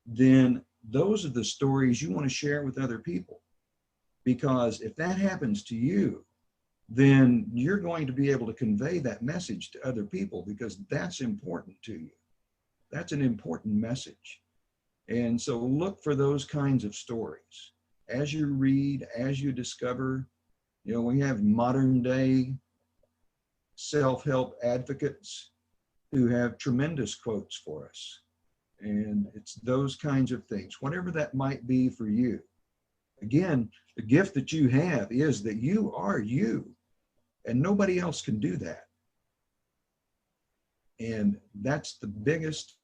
then those are the stories you want to share with other people. Because if that happens to you, then you're going to be able to convey that message to other people, because that's important to you. That's an important message. And so look for those kinds of stories. As you read, as you discover, we have modern day self-help advocates who have tremendous quotes for us. And it's those kinds of things, whatever that might be for you. Again, the gift that you have is that you are you, and nobody else can do that. And that's the biggest,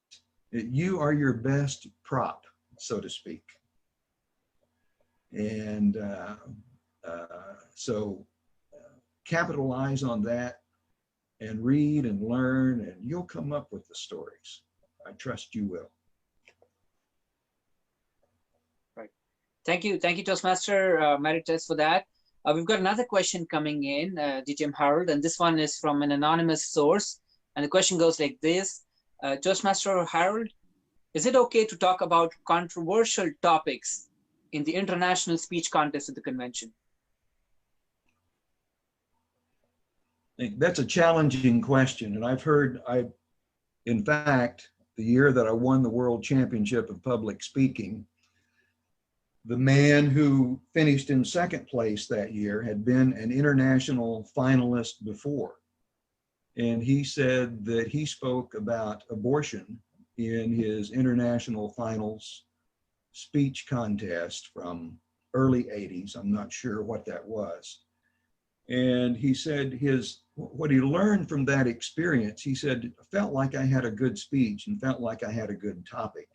you are your best prop, so to speak. And so capitalize on that and read and learn, and you'll come up with the stories. I trust you will. Right. Thank you, Toastmaster Marites, for that. We've got another question coming in, DJ Harold, and this one is from an anonymous source. And the question goes like this: Toastmaster Harold, is it okay to talk about controversial topics in the international speech contest at the convention? That's a challenging question. And in fact, the year that I won the World Championship of Public Speaking, the man who finished in second place that year had been an international finalist before. And he said that he spoke about abortion in his international finals speech contest from early 80s. I'm not sure what that was. And he said what he learned from that experience, he said, felt like I had a good speech and felt like I had a good topic,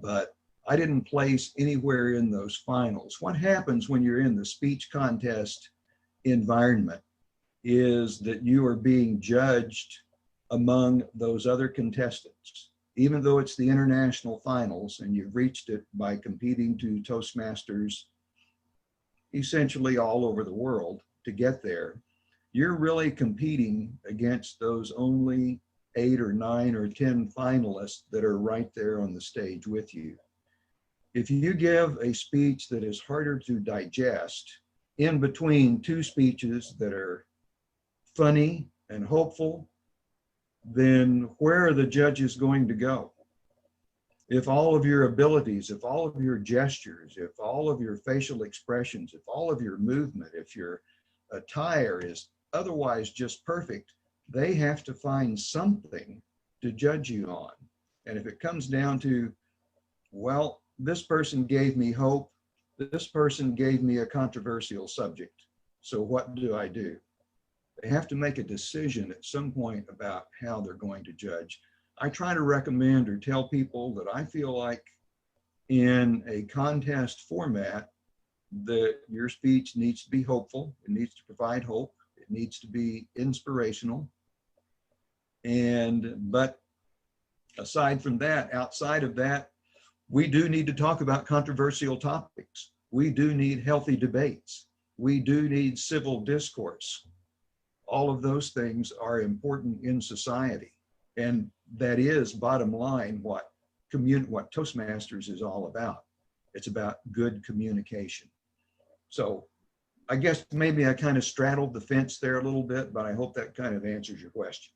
but I didn't place anywhere in those finals. What happens when you're in the speech contest environment is that you are being judged among those other contestants. Even though it's the international finals and you've reached it by competing to Toastmasters essentially all over the world to get there, you're really competing against those only 8 or 9 or 10 finalists that are right there on the stage with you. If you give a speech that is harder to digest in between two speeches that are funny and hopeful, then where are the judges going to go? If all of your abilities, if all of your gestures, if all of your facial expressions, if all of your movement, if your attire is otherwise just perfect, they have to find something to judge you on. And if it comes down to, well, this person gave me hope, this person gave me a controversial subject, so what do I do? They have to make a decision at some point about how they're going to judge. I try to recommend or tell people that I feel like in a contest format that your speech needs to be hopeful, it needs to provide hope, it needs to be inspirational. But aside from that, outside of that, we do need to talk about controversial topics. We do need healthy debates. We do need civil discourse. All of those things are important in society. And that is, bottom line, what Toastmasters is all about. It's about good communication. So I guess maybe I kind of straddled the fence there a little bit, but I hope that kind of answers your question.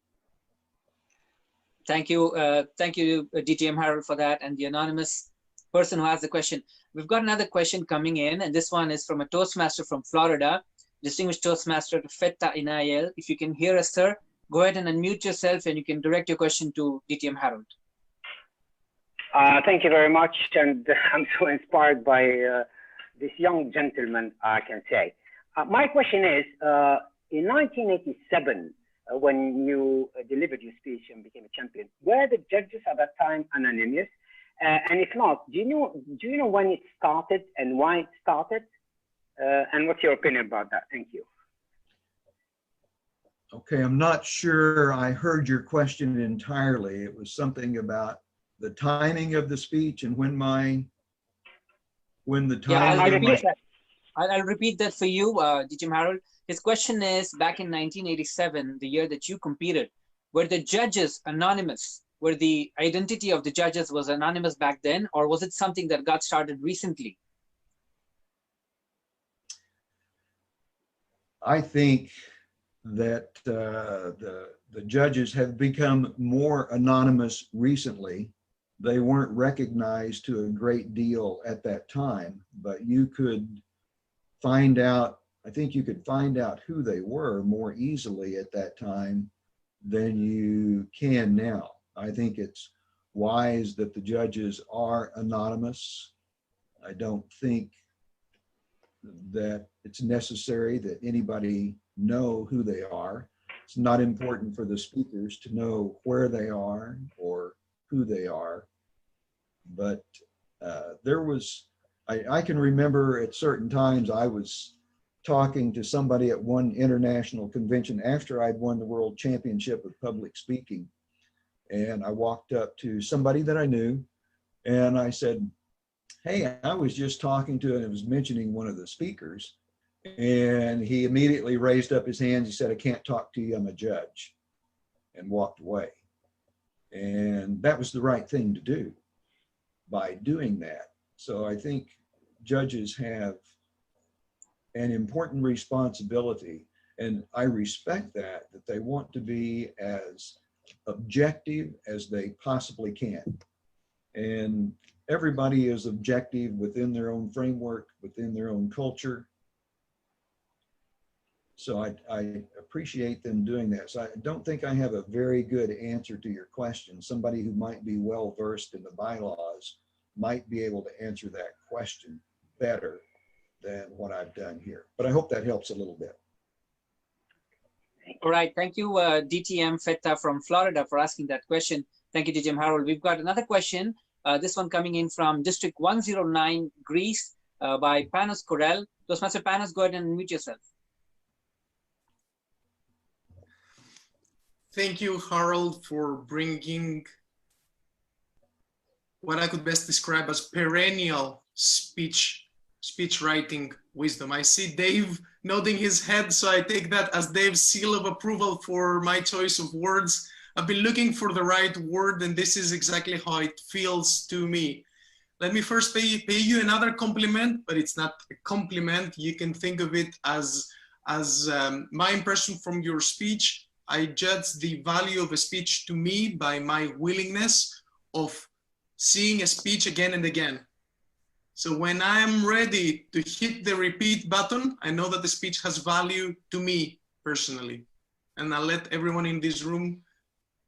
Thank you, DTM Harold, for that, and the anonymous person who asked the question. We've got another question coming in, and this one is from a Toastmaster from Florida, distinguished Toastmaster Fetta Inayel. If you can hear us, sir, go ahead and unmute yourself, and you can direct your question to DTM Harold. Thank you very much, and I'm so inspired by this young gentleman, I can say. My question is, in 1987, when you delivered your speech and became a champion, were the judges at that time anonymous? And if not, do you know when it started and why it started? And what's your opinion about that? Thank you. Okay, I'm not sure I heard your question entirely. It was something about the timing of the speech and when the timing. Yeah, I'll repeat that for you, DTM Harold. His question is, back in 1987, the year that you competed, were the judges anonymous? Were the identity of the judges was anonymous back then, or was it something that got started recently? I think that the judges have become more anonymous recently. They weren't recognized to a great deal at that time, but you could find out, I think you could find out who they were more easily at that time than you can now. I think it's wise that the judges are anonymous. I don't think that it's necessary that anybody know who they are. It's not important for the speakers to know where they are or who they are. But I can remember at certain times I was talking to somebody at one international convention after I'd won the World Championship of Public Speaking. And I walked up to somebody that I knew and I said, hey, I was just talking to, and it was mentioning one of the speakers. And he immediately raised up his hands. He said, I can't talk to you, I'm a judge, and walked away. And that was the right thing to do by doing that. So I think judges have an important responsibility, and I respect that they want to be as objective as they possibly can. And everybody is objective within their own framework, within their own culture. So I appreciate them doing that. So I don't think I have a very good answer to your question. Somebody who might be well versed in the bylaws might be able to answer that question better than what I've done here. But I hope that helps a little bit. All right, thank you, DTM Fetta from Florida, for asking that question. Thank you, DTM Harold. We've got another question. This one coming in from District 109, Greece, by Panos Corel. Toastmaster Panos, go ahead and unmute yourself. Thank you, Harold, for bringing what I could best describe as perennial speech writing wisdom. I see Dave nodding his head, so I take that as Dave's seal of approval for my choice of words. I've been looking for the right word, and this is exactly how it feels to me. Let me first pay you another compliment, but it's not a compliment. You can think of it as my impression from your speech. I judge the value of a speech to me by my willingness of seeing a speech again and again. So when I'm ready to hit the repeat button, I know that the speech has value to me personally. and I'll let everyone in this room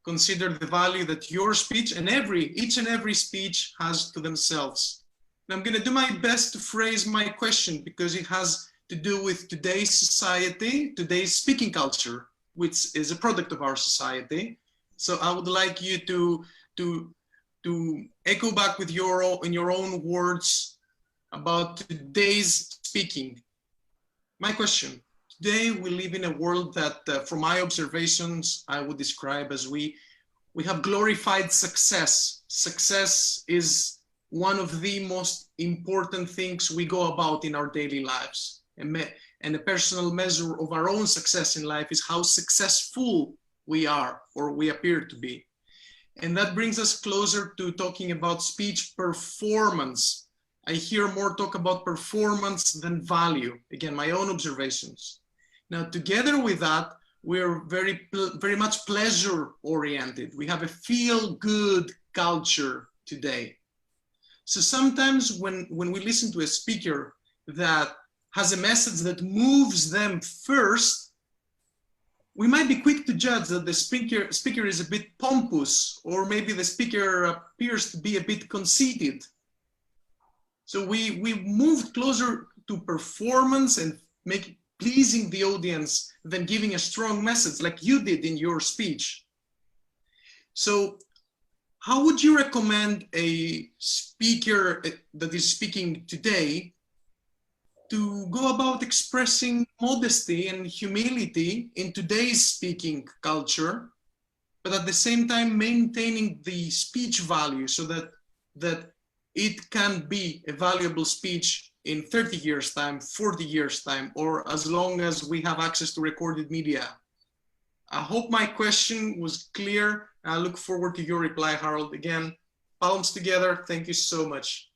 consider the value that your speech and each and every speech has to themselves. And I'm going to do my best to phrase my question because it has to do with today's society, today's speaking culture, which is a product of our society. So I would like you to echo back with in your own words about today's speaking. My question: today we live in a world that, from my observations, I would describe as we have glorified success. Success is one of the most important things we go about in our daily lives. And a personal measure of our own success in life is how successful we are or we appear to be. And that brings us closer to talking about speech performance. I hear more talk about performance than value. Again, my own observations. Now, together with that, we're very much pleasure oriented. We have a feel good culture today. So sometimes when we listen to a speaker that has a message that moves them first, we might be quick to judge that the speaker is a bit pompous, or maybe the speaker appears to be a bit conceited. So we moved closer to performance and pleasing the audience than giving a strong message like you did in your speech. So how would you recommend a speaker that is speaking today to go about expressing modesty and humility in today's speaking culture, but at the same time maintaining the speech value so that it can be a valuable speech in 30 years' time, 40 years' time, or as long as we have access to recorded media? I hope my question was clear. I look forward to your reply, Harold. Again, palms together. Thank you so much.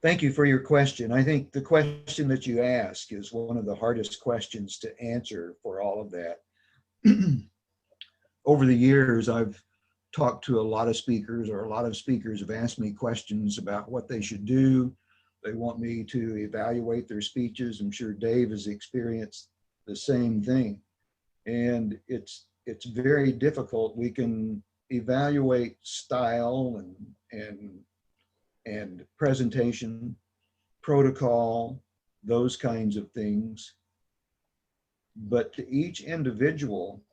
Thank you for your question. I think the question that you ask is one of the hardest questions to answer for all of that. Over the years, I've talked to a lot of speakers, or a lot of speakers have asked me questions about what they should do. They want me to evaluate their speeches. I'm sure Dave has experienced the same thing. And it's very difficult. We can evaluate style and presentation, protocol, those kinds of things. But to each individual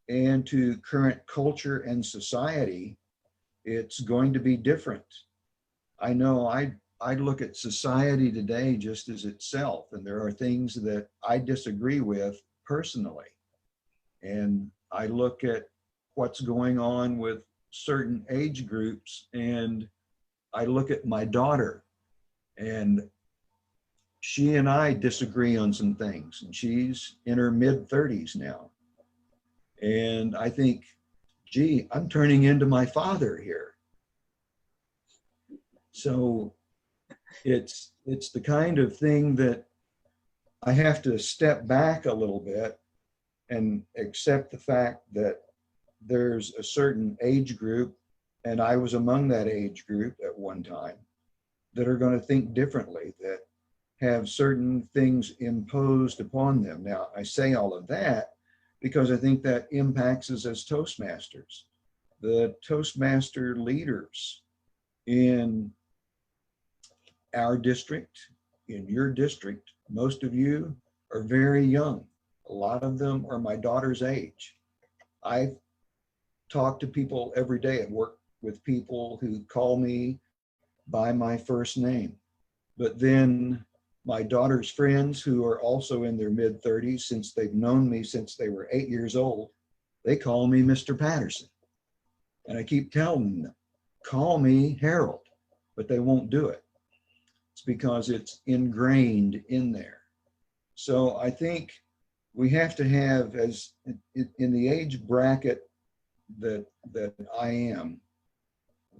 and to current culture and society, it's going to be different. I know I look at society today just as itself, and there are things that I disagree with personally. And I look at what's going on with certain age groups, and I look at my daughter, and she and I disagree on some things, and she's in her mid-30s now. And I think, gee, I'm turning into my father here. So it's the kind of thing that I have to step back a little bit and accept the fact that there's a certain age group, and I was among that age group at one time, that are going to think differently, that have certain things imposed upon them. Now, I say all of that because I think that impacts us as Toastmasters. The Toastmaster leaders in our district, in your district, most of you are very young. A lot of them are my daughter's age. I talk to people every day and work with people who call me by my first name. But then my daughter's friends, who are also in their mid-30s, since they've known me since they were 8 years old, they call me Mr. Patterson. And I keep telling them, call me Harold, but they won't do it. It's because it's ingrained in there. So I think we have to have, as in the age bracket that I am,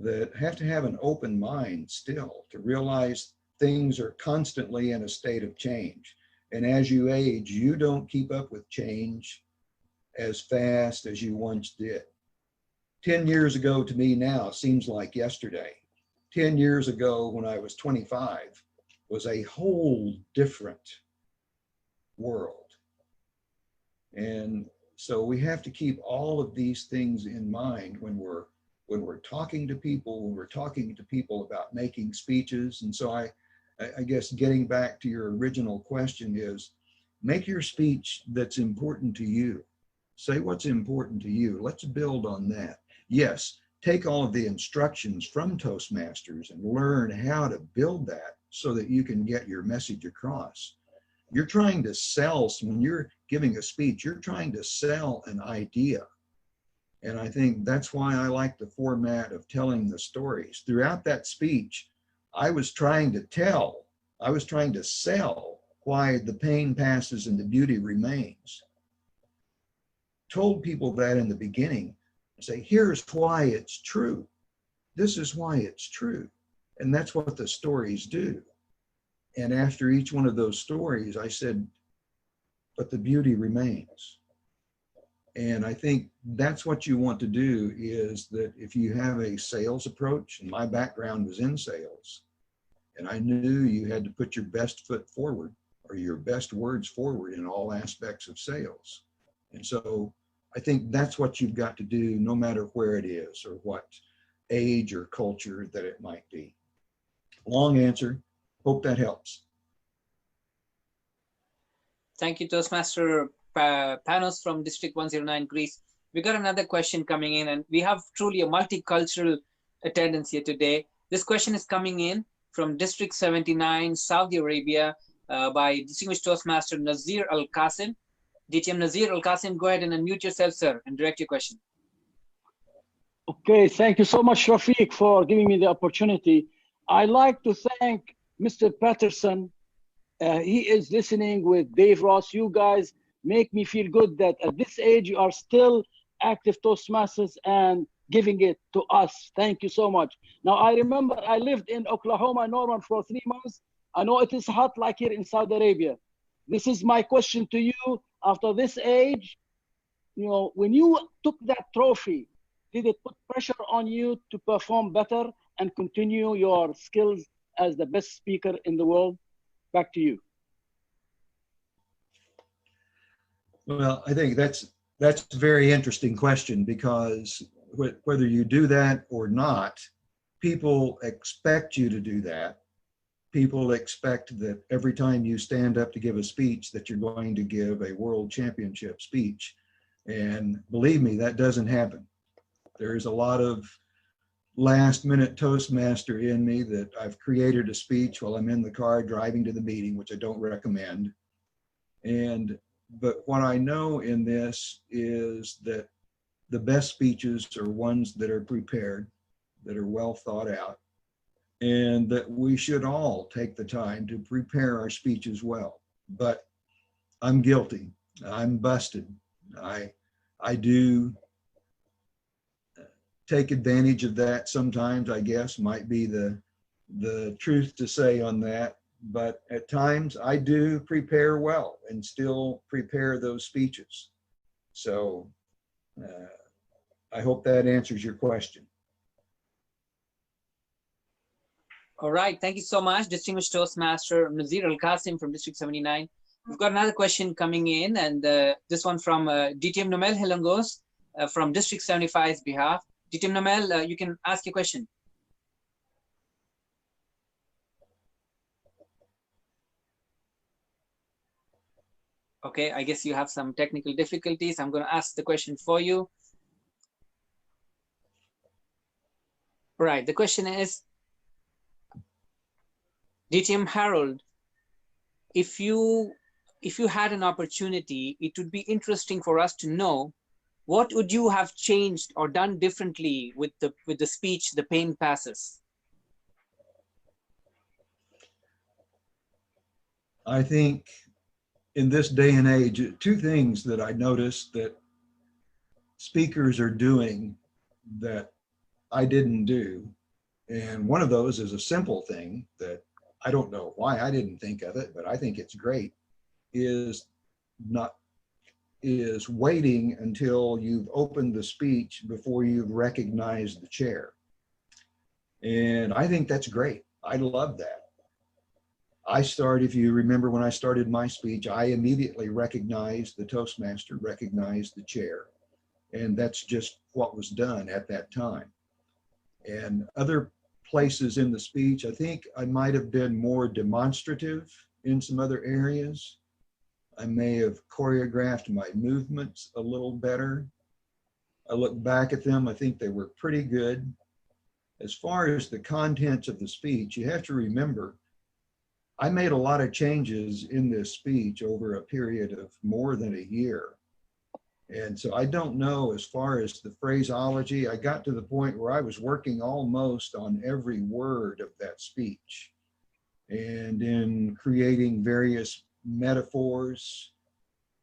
that have to have an open mind still to realize things are constantly in a state of change. And as you age, you don't keep up with change as fast as you once did. 10 years ago to me now seems like yesterday. 10 years ago when I was 25 was a whole different world. And so we have to keep all of these things in mind when we're talking to people, when we're talking to people about making speeches. And so I guess getting back to your original question is, make your speech that's important to you. Say what's important to you. Let's build on that. Yes, take all of the instructions from Toastmasters and learn how to build that so that you can get your message across. You're trying to sell, when you're giving a speech, you're trying to sell an idea. And I think that's why I like the format of telling the stories. Throughout that speech, I was trying to sell why the pain passes and the beauty remains. Told people that in the beginning, say, here's why it's true. This is why it's true. And that's what the stories do. And after each one of those stories, I said, but the beauty remains. And I think that's what you want to do, is that if you have a sales approach, and my background was in sales, and I knew you had to put your best foot forward or your best words forward in all aspects of sales. And so I think that's what you've got to do, no matter where it is or what age or culture that it might be. Long answer. Hope that helps. Thank you, Toastmaster Panos from District 109, Greece. We got another question coming in, and we have truly a multicultural attendance here today. This question is coming in from District 79, Saudi Arabia, by distinguished Toastmaster Nazir Al-Qasim. DTM Nazir Al-Qasim, go ahead and unmute yourself, sir, and direct your question. Okay, thank you so much, Rafiq, for giving me the opportunity. I'd like to thank Mr. Patterson. He is listening with Dave Ross. You guys make me feel good that at this age, you are still active Toastmasters and giving it to us. Thank you so much. Now, I remember I lived in Oklahoma, Norman, for 3 months. I know it is hot like here in Saudi Arabia. This is my question to you. After this age, you know, when you took that trophy, did it put pressure on you to perform better and continue your skills as the best speaker in the world? Back to you. Well, I think that's a very interesting question, because whether you do that or not, people expect you to do that. People expect that every time you stand up to give a speech that you're going to give a world championship speech. And believe me, that doesn't happen. There's a lot of last minute Toastmaster in me that I've created a speech while I'm in the car driving to the meeting, which I don't recommend. But what I know in this is that the best speeches are ones that are prepared, that are well thought out, and that we should all take the time to prepare our speeches well. But I'm guilty. I'm busted. I do take advantage of that sometimes, I guess, might be the truth to say on that. But at times I do prepare well and still prepare those speeches. So I hope that answers your question. All right, thank you so much, distinguished Toastmaster Nazir Al-Qasim from District 79. We've got another question coming in, and this one from DTM Nomel Hilangos from District 75's behalf. DTM Nomel, you can ask your question. Okay, I guess you have some technical difficulties. I'm going to ask the question for you. All right, the question is, DTM Harold, if you had an opportunity, it would be interesting for us to know, what would you have changed or done differently with the speech, The Pain Passes? I think in this day and age, two things that I noticed that speakers are doing that I didn't do. And one of those is a simple thing that I don't know why I didn't think of it, but I think it's great, is waiting until you've opened the speech before you've recognized the chair. And I think that's great. I love that. I started, if you remember when I started my speech, I immediately recognized the Toastmaster, recognized the chair. And that's just what was done at that time. And other places in the speech, I think I might have been more demonstrative in some other areas. I may have choreographed my movements a little better. I look back at them, I think they were pretty good. As far as the contents of the speech, you have to remember, I made a lot of changes in this speech over a period of more than a year. And so I don't know, as far as the phraseology, I got to the point where I was working almost on every word of that speech. And in creating various metaphors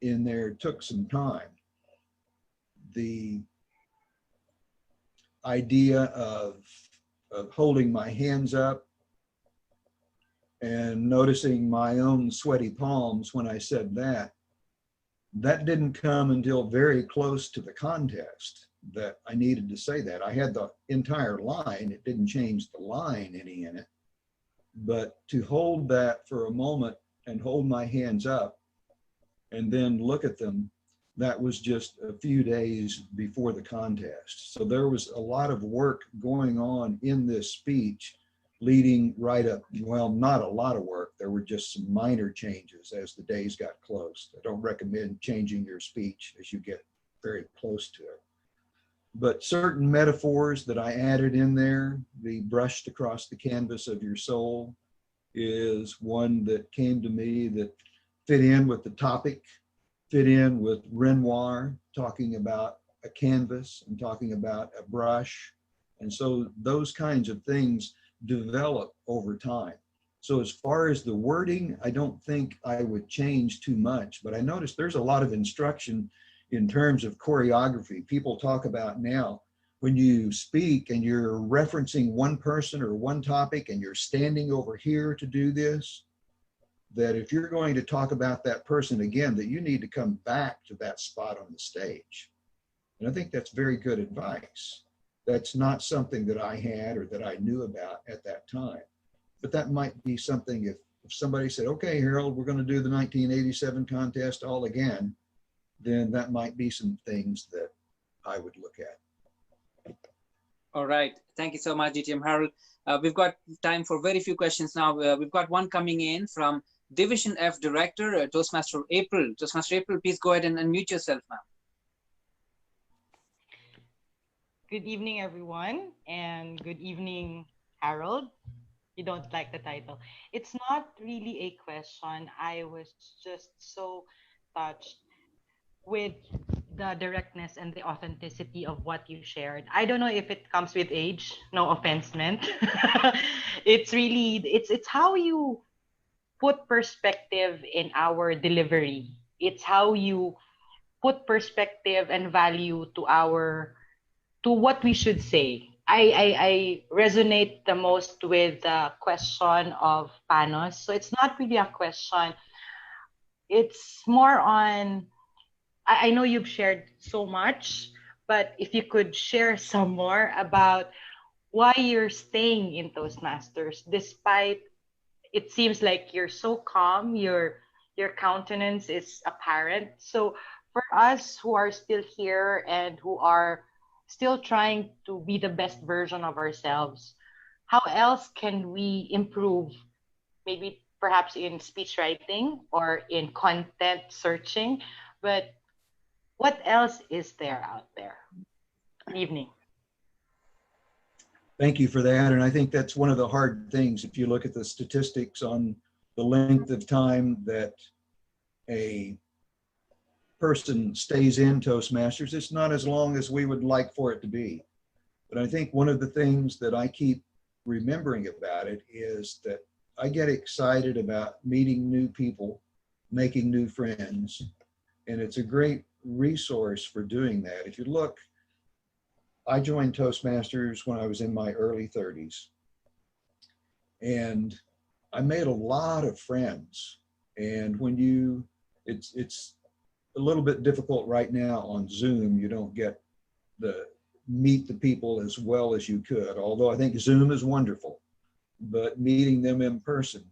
in there took some time. The idea of holding my hands up and noticing my own sweaty palms when I said that, that didn't come until very close to the contest that I needed to say that. I had the entire line, it didn't change the line any in it, but to hold that for a moment and hold my hands up and then look at them, that was just a few days before the contest. So there was a lot of work going on in this speech leading right up, well, not a lot of work. There were just some minor changes as the days got close. I don't recommend changing your speech as you get very close to it. But certain metaphors that I added in there, the brushed across the canvas of your soul is one that came to me that fit in with the topic, fit in with Renoir, talking about a canvas and talking about a brush. And so those kinds of things develop over time. So as far as the wording, I don't think I would change too much, but I noticed there's a lot of instruction in terms of choreography. People talk about now, when you speak and you're referencing one person or one topic and you're standing over here to do this, that if you're going to talk about that person again, that you need to come back to that spot on the stage. And I think that's very good advice. That's not something that I had or that I knew about at that time. But that might be something if somebody said, okay, Harold, we're going to do the 1987 contest all again, then that might be some things that I would look at. All right. Thank you so much, DTM Harold. We've got time for very few questions now. We've got one coming in from Division F Director, Toastmaster April. Toastmaster April, please go ahead and unmute yourself now. Good evening, everyone, and good evening, Harold. You don't like the title. It's not really a question. I was just so touched with the directness and the authenticity of what you shared. I don't know if it comes with age, no offense meant. It's how you put perspective in our delivery. It's how you put perspective and value to what we should say. I resonate the most with the question of Panos. So it's not really a question. It's more on, I know you've shared so much, but if you could share some more about why you're staying in Toastmasters, despite it seems like you're so calm, your countenance is apparent. So for us who are still here and who are still trying to be the best version of ourselves, how else can we improve? Maybe perhaps in speech writing or in content searching, but what else is there out there? Good evening. Thank you for that. And I think that's one of the hard things. If you look at the statistics on the length of time that a person stays in Toastmasters, it's not as long as we would like for it to be. But I think one of the things that I keep remembering about it is that I get excited about meeting new people, making new friends, and it's a great resource for doing that. If you look, I joined Toastmasters when I was in my early 30s, and I made a lot of friends. And when it's a little bit difficult right now on Zoom. You don't get meet the people as well as you could, although I think Zoom is wonderful, but meeting them in person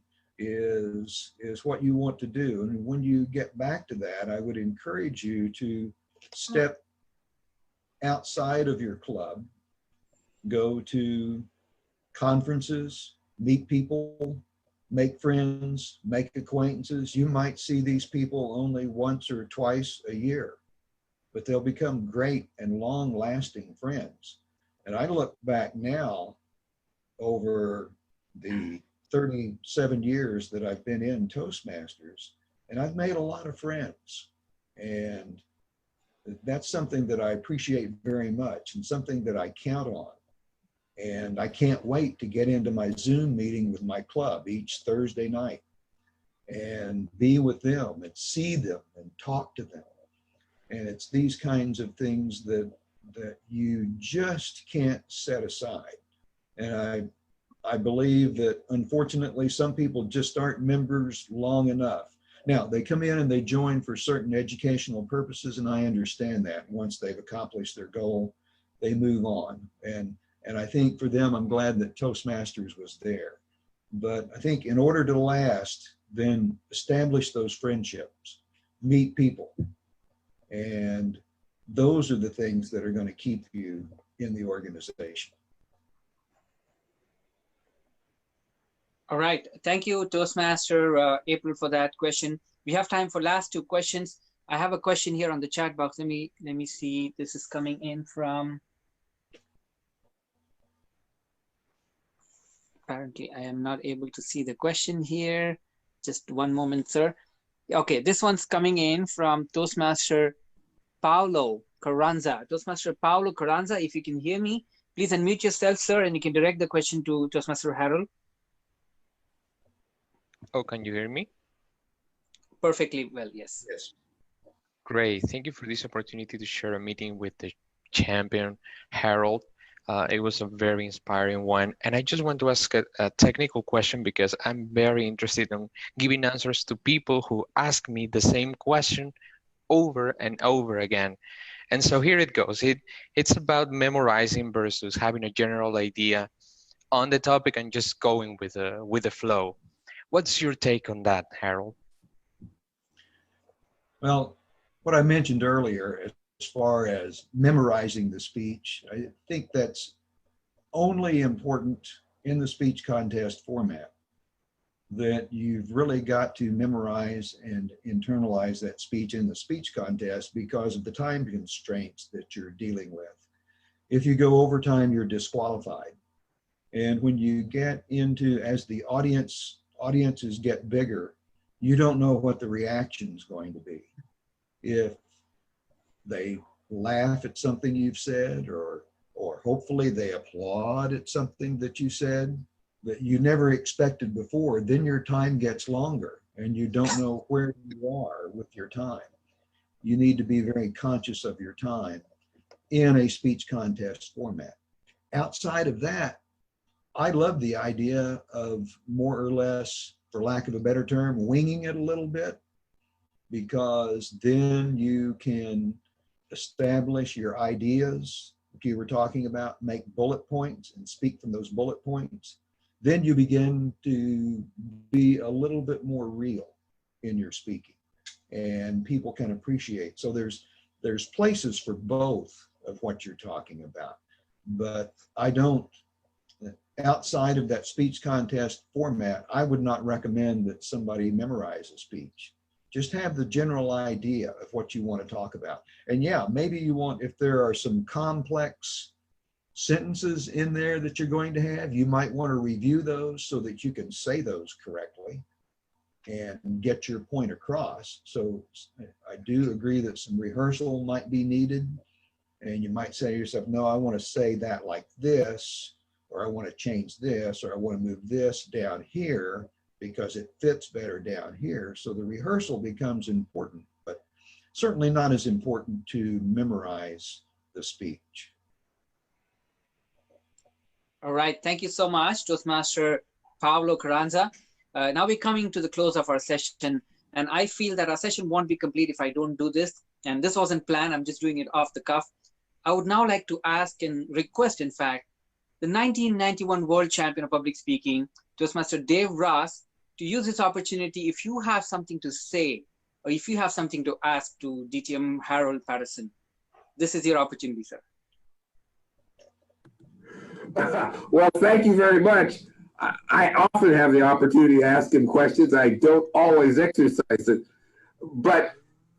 is what you want to do. And when you get back to that, I would encourage you to step outside of your club, go to conferences, meet people, make friends, make acquaintances. You might see these people only once or twice a year, but they'll become great and long-lasting friends. And I look back now over the 37 years that I've been in Toastmasters, and I've made a lot of friends. And that's something that I appreciate very much and something that I count on. And I can't wait to get into my Zoom meeting with my club each Thursday night and be with them and see them and talk to them. And it's these kinds of things that you just can't set aside. And I believe that unfortunately some people just aren't members long enough. Now they come in and they join for certain educational purposes, and I understand that. Once they've accomplished their goal, they move on. And I think for them, I'm glad that Toastmasters was there. But I think in order to last, then establish those friendships, meet people. And those are the things that are going to keep you in the organization. All right. Thank you, Toastmaster April, for that question. We have time for last two questions. I have a question here on the chat box. Let me see. This is coming in from... Apparently, I am not able to see the question here. Just one moment, sir. Okay, this one's coming in from Toastmaster Paulo Carranza. Toastmaster Paulo Carranza, if you can hear me, please unmute yourself, sir, and you can direct the question to Toastmaster Harold. Oh, can you hear me? Perfectly well, yes. Yes. Great. Thank you for this opportunity to share a meeting with the champion, Harold. It was a very inspiring one. And I just want to ask a technical question because I'm very interested in giving answers to people who ask me the same question over and over again. And so here it goes. It's about memorizing versus having a general idea on the topic and just going with the flow. What's your take on that, Harold? Well, what I mentioned earlier, as far as memorizing the speech, I think that's only important in the speech contest format, that you've really got to memorize and internalize that speech in the speech contest because of the time constraints that you're dealing with. If you go over time, you're disqualified. And when you get into, as the audiences get bigger, you don't know what the reaction is going to be. If they laugh at something you've said, or hopefully they applaud at something that you said that you never expected before, then your time gets longer and you don't know where you are with your time. You need to be very conscious of your time in a speech contest format. Outside of that, I love the idea of more or less, for lack of a better term, winging it a little bit, because then you can establish your ideas, like you were talking about, make bullet points and speak from those bullet points. Then you begin to be a little bit more real in your speaking, and people can appreciate. So there's places for both of what you're talking about, but outside of that speech contest format, I would not recommend that somebody memorize a speech. Just have the general idea of what you want to talk about. And yeah, maybe you want, if there are some complex sentences in there that you're going to have, you might want to review those so that you can say those correctly and get your point across. So I do agree that some rehearsal might be needed. And you might say to yourself, no, I want to say that like this, or I want to change this, or I want to move this down here because it fits better down here. So the rehearsal becomes important, but certainly not as important to memorize the speech. All right, thank you so much, Toastmaster Pablo Carranza. Now we're coming to the close of our session, and I feel that our session won't be complete if I don't do this. And this wasn't planned, I'm just doing it off the cuff. I would now like to ask and request, in fact, the 1991 World Champion of Public Speaking, Toastmaster Dave Ross, to use this opportunity. If you have something to say, or if you have something to ask to DTM Harold Patterson, this is your opportunity, sir. Well, thank you very much. I often have the opportunity to ask him questions. I don't always exercise it, but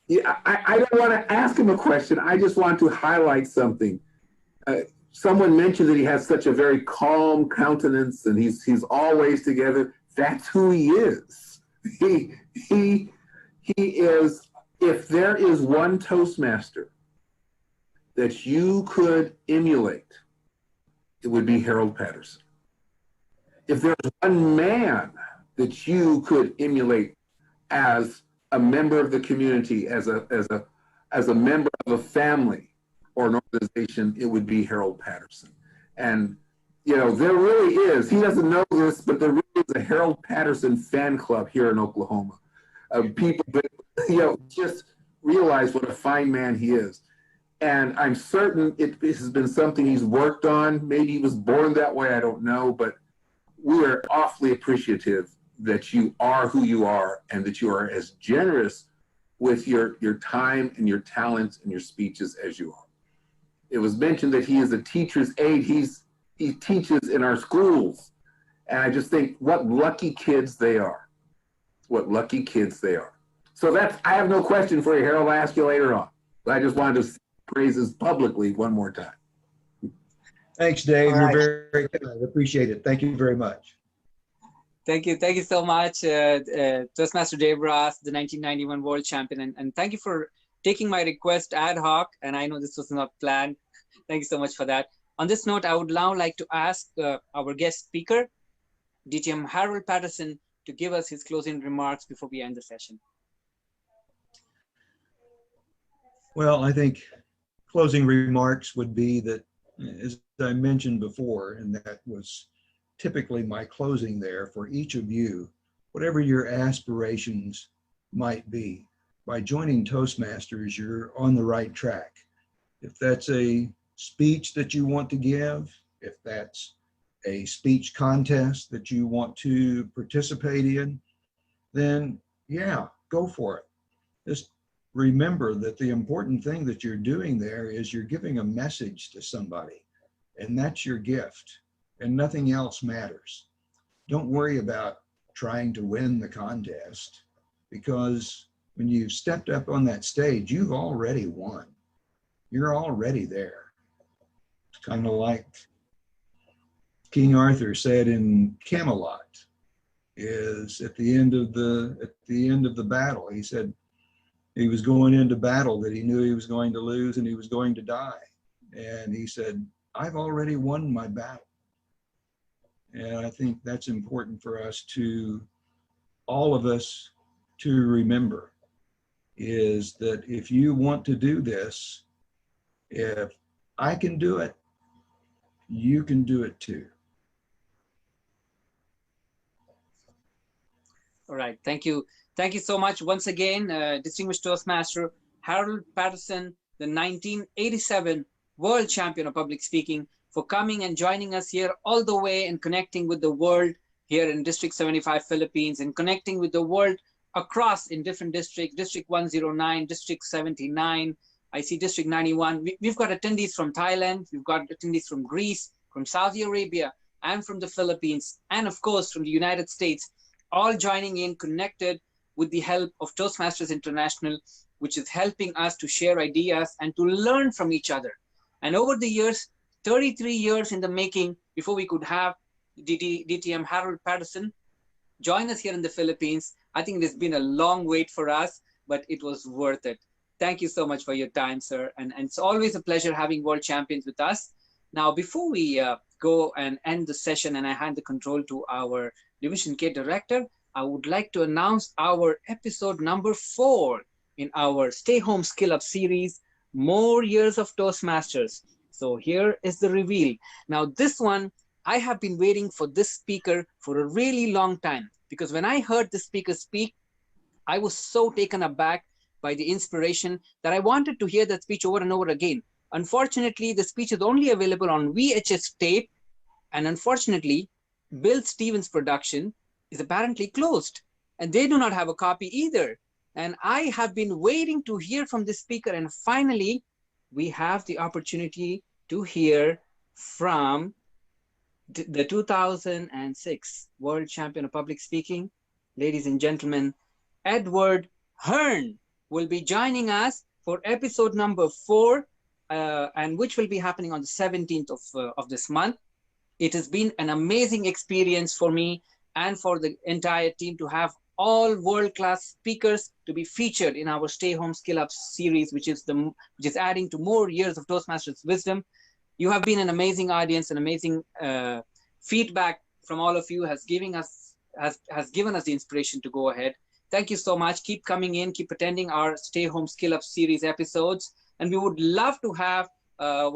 yeah, I don't want to ask him a question. I just want to highlight something. Someone mentioned that he has such a very calm countenance and he's always together. That's who he is. He is, if there is one Toastmaster that you could emulate, it would be Harold Patterson. If there's one man that you could emulate as a member of the community, as a member of a family or an organization, it would be Harold Patterson. And you know, there really is, he doesn't know this, but there really is a Harold Patterson fan club here in Oklahoma. People that, you know, just realize what a fine man he is. And I'm certain it has been something he's worked on. Maybe he was born that way, I don't know, but we are awfully appreciative that you are who you are and that you are as generous with your time and your talents and your speeches as you are. It was mentioned that he is a teacher's aide. He teaches in our schools. And I just think what lucky kids they are. What lucky kids they are. So I have no question for you, Harold. I'll ask you later on. But I just wanted to praise this publicly one more time. Thanks, Dave. All right. You're very kind. I appreciate it. Thank you very much. Thank you so much, Toastmaster Dave Ross, the 1991 world champion, and thank you for taking my request ad hoc, and I know this was not planned. Thank you so much for that. On this note, I would now like to ask our guest speaker, DTM Harold Patterson, to give us his closing remarks before we end the session. Well, I think closing remarks would be that, as I mentioned before, and that was typically my closing there for each of you, whatever your aspirations might be, by joining Toastmasters, you're on the right track. If that's a speech that you want to give, if that's a speech contest that you want to participate in, then yeah, go for it. Just remember that the important thing that you're doing there is you're giving a message to somebody, and that's your gift, and nothing else matters. Don't worry about trying to win the contest, because when you've stepped up on that stage, you've already won. You're already there. It's kind of like King Arthur said in Camelot, is at the end of the battle, he said he was going into battle that he knew he was going to lose and he was going to die. And he said, I've already won my battle. And I think that's important for us to, all of us, to remember, is that if you want to do this, if I can do it, you can do it too. All right, thank you. Thank you so much once again, distinguished Toastmaster Harold Patterson, the 1987 world champion of public speaking, for coming and joining us here all the way and connecting with the world here in District 75, Philippines, and connecting with the world across in different districts, District 109, District 79, I see District 91. We've got attendees from Thailand, we've got attendees from Greece, from Saudi Arabia, and from the Philippines, and of course from the United States, all joining in, connected with the help of Toastmasters International, which is helping us to share ideas and to learn from each other. And over the years, 33 years in the making, before we could have DTM Harold Patterson join us here in the Philippines. I think it has been a long wait for us, but it was worth it. Thank you so much for your time, sir. And it's always a pleasure having world champions with us. Now, before we go and end the session and I hand the control to our Division K director, I would like to announce our episode number 4 in our Stay Home Skill Up series, More Years of Toastmasters. So here is the reveal. Now this one, I have been waiting for this speaker for a really long time, because when I heard the speaker speak, I was so taken aback by the inspiration that I wanted to hear that speech over and over again. Unfortunately, the speech is only available on VHS tape, and unfortunately, Bill Stevens' production is apparently closed, and they do not have a copy either. And I have been waiting to hear from this speaker, and finally, we have the opportunity to hear from the 2006 World Champion of Public Speaking. Ladies and gentlemen, Edward Hearn will be joining us for episode number 4, and which will be happening on the 17th of this month. It has been an amazing experience for me and for the entire team to have all world-class speakers to be featured in our Stay Home Skill Up series, which is adding to more years of Toastmasters wisdom. You have been an amazing audience, an amazing feedback from all of you has given us the inspiration to go ahead. Thank you so much. Keep coming in, keep attending our Stay Home Skill Up series episodes. And we would love to have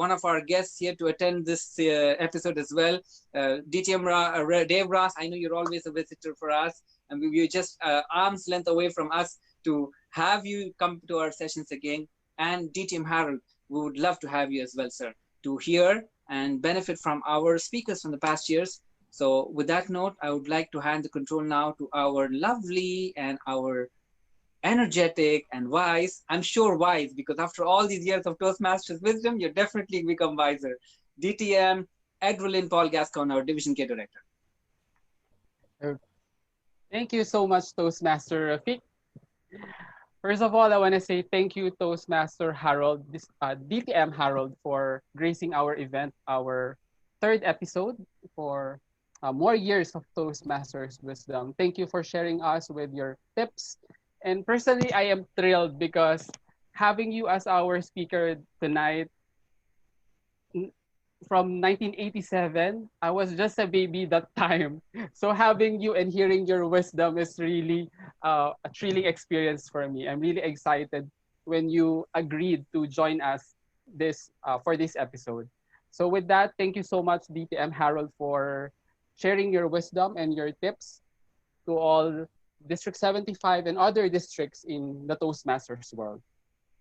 one of our guests here to attend this episode as well. DTM Dave Ross, I know you're always a visitor for us, and we're just arm's length away from us to have you come to our sessions again. And DTM Harold, we would love to have you as well, sir, to hear and benefit from our speakers from the past years. So with that note, I would like to hand the control now to our lovely and our energetic and wise, I'm sure wise, because after all these years of Toastmasters wisdom, you definitely become wiser. DTM Edrelin Paul Gascon, our Division K Director. Thank you so much, Toastmaster Rafik. First of all, I want to say thank you, Toastmaster Harold, DTM Harold, for gracing our event, our 3rd episode for more years of Toastmasters wisdom. Thank you for sharing us with your tips. And personally, I am thrilled because having you as our speaker tonight, from 1987, I was just a baby that time. So having you and hearing your wisdom is really a thrilling experience for me. I'm really excited when you agreed to join us for this episode. So with that, thank you so much, DTM Harold, for sharing your wisdom and your tips to all District 75 and other districts in the Toastmasters world.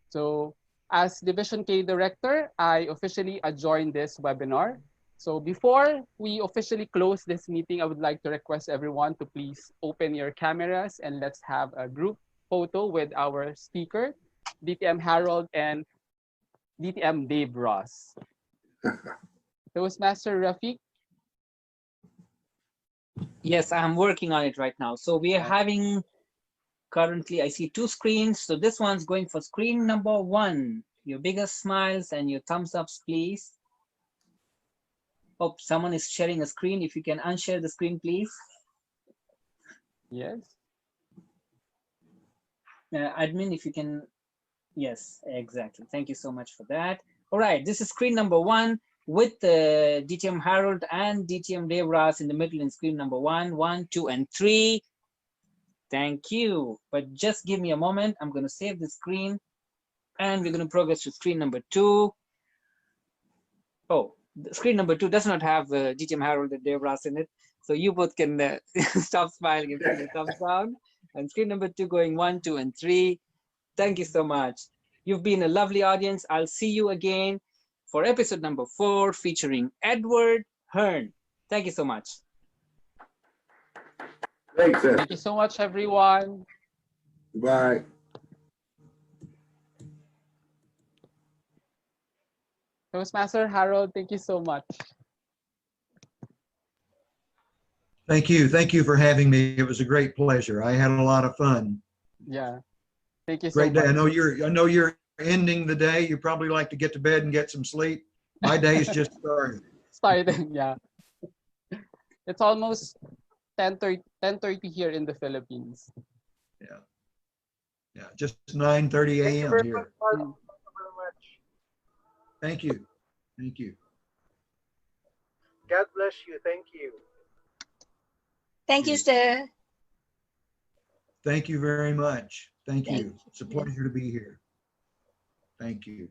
So as Division K Director, I officially adjourn this webinar. So before we officially close this meeting, I would like to request everyone to please open your cameras and let's have a group photo with our speaker, DTM Harold and DTM Dave Ross. Toastmaster Rafik. Yes, I'm working on it right now. So we are having currently, I see 2 screens. So this one's going for screen number 1. Your biggest smiles and your thumbs ups, please. Oh, someone is sharing a screen. If you can unshare the screen, please. Yes. Admin, if you can. Yes, exactly. Thank you so much for that. All right, this is screen number 1 with DTM Harold and DTM Dave Ross in the middle in screen number 1, 1, 2, and 3. Thank you. But just give me a moment. I'm going to save the screen and we're going to progress to screen number 2. Oh, screen number 2 does not have DTM Harold and Dave Ross in it. So you both can stop smiling and put your thumbs down. And screen number 2 going 1, 2, and 3. Thank you so much. You've been a lovely audience. I'll see you again for episode number 4 featuring Edward Hearn. Thank you so much. Thanks, sir. Thank you so much, everyone. Bye. Toastmaster Harold, thank you so much. Thank you. Thank you for having me. It was a great pleasure. I had a lot of fun. Yeah. Thank you so Great much. day. I know you're ending the day. You probably like to get to bed and get some sleep. My day's just started. Starting, yeah. It's almost 10:30 here in the Philippines. Yeah. Yeah, just 9:30 a.m. here. Thank you. Thank you. God bless you. Thank you. Thank you, sir. Thank you very much. Thank Thank you. It's a pleasure to be here. Thank you.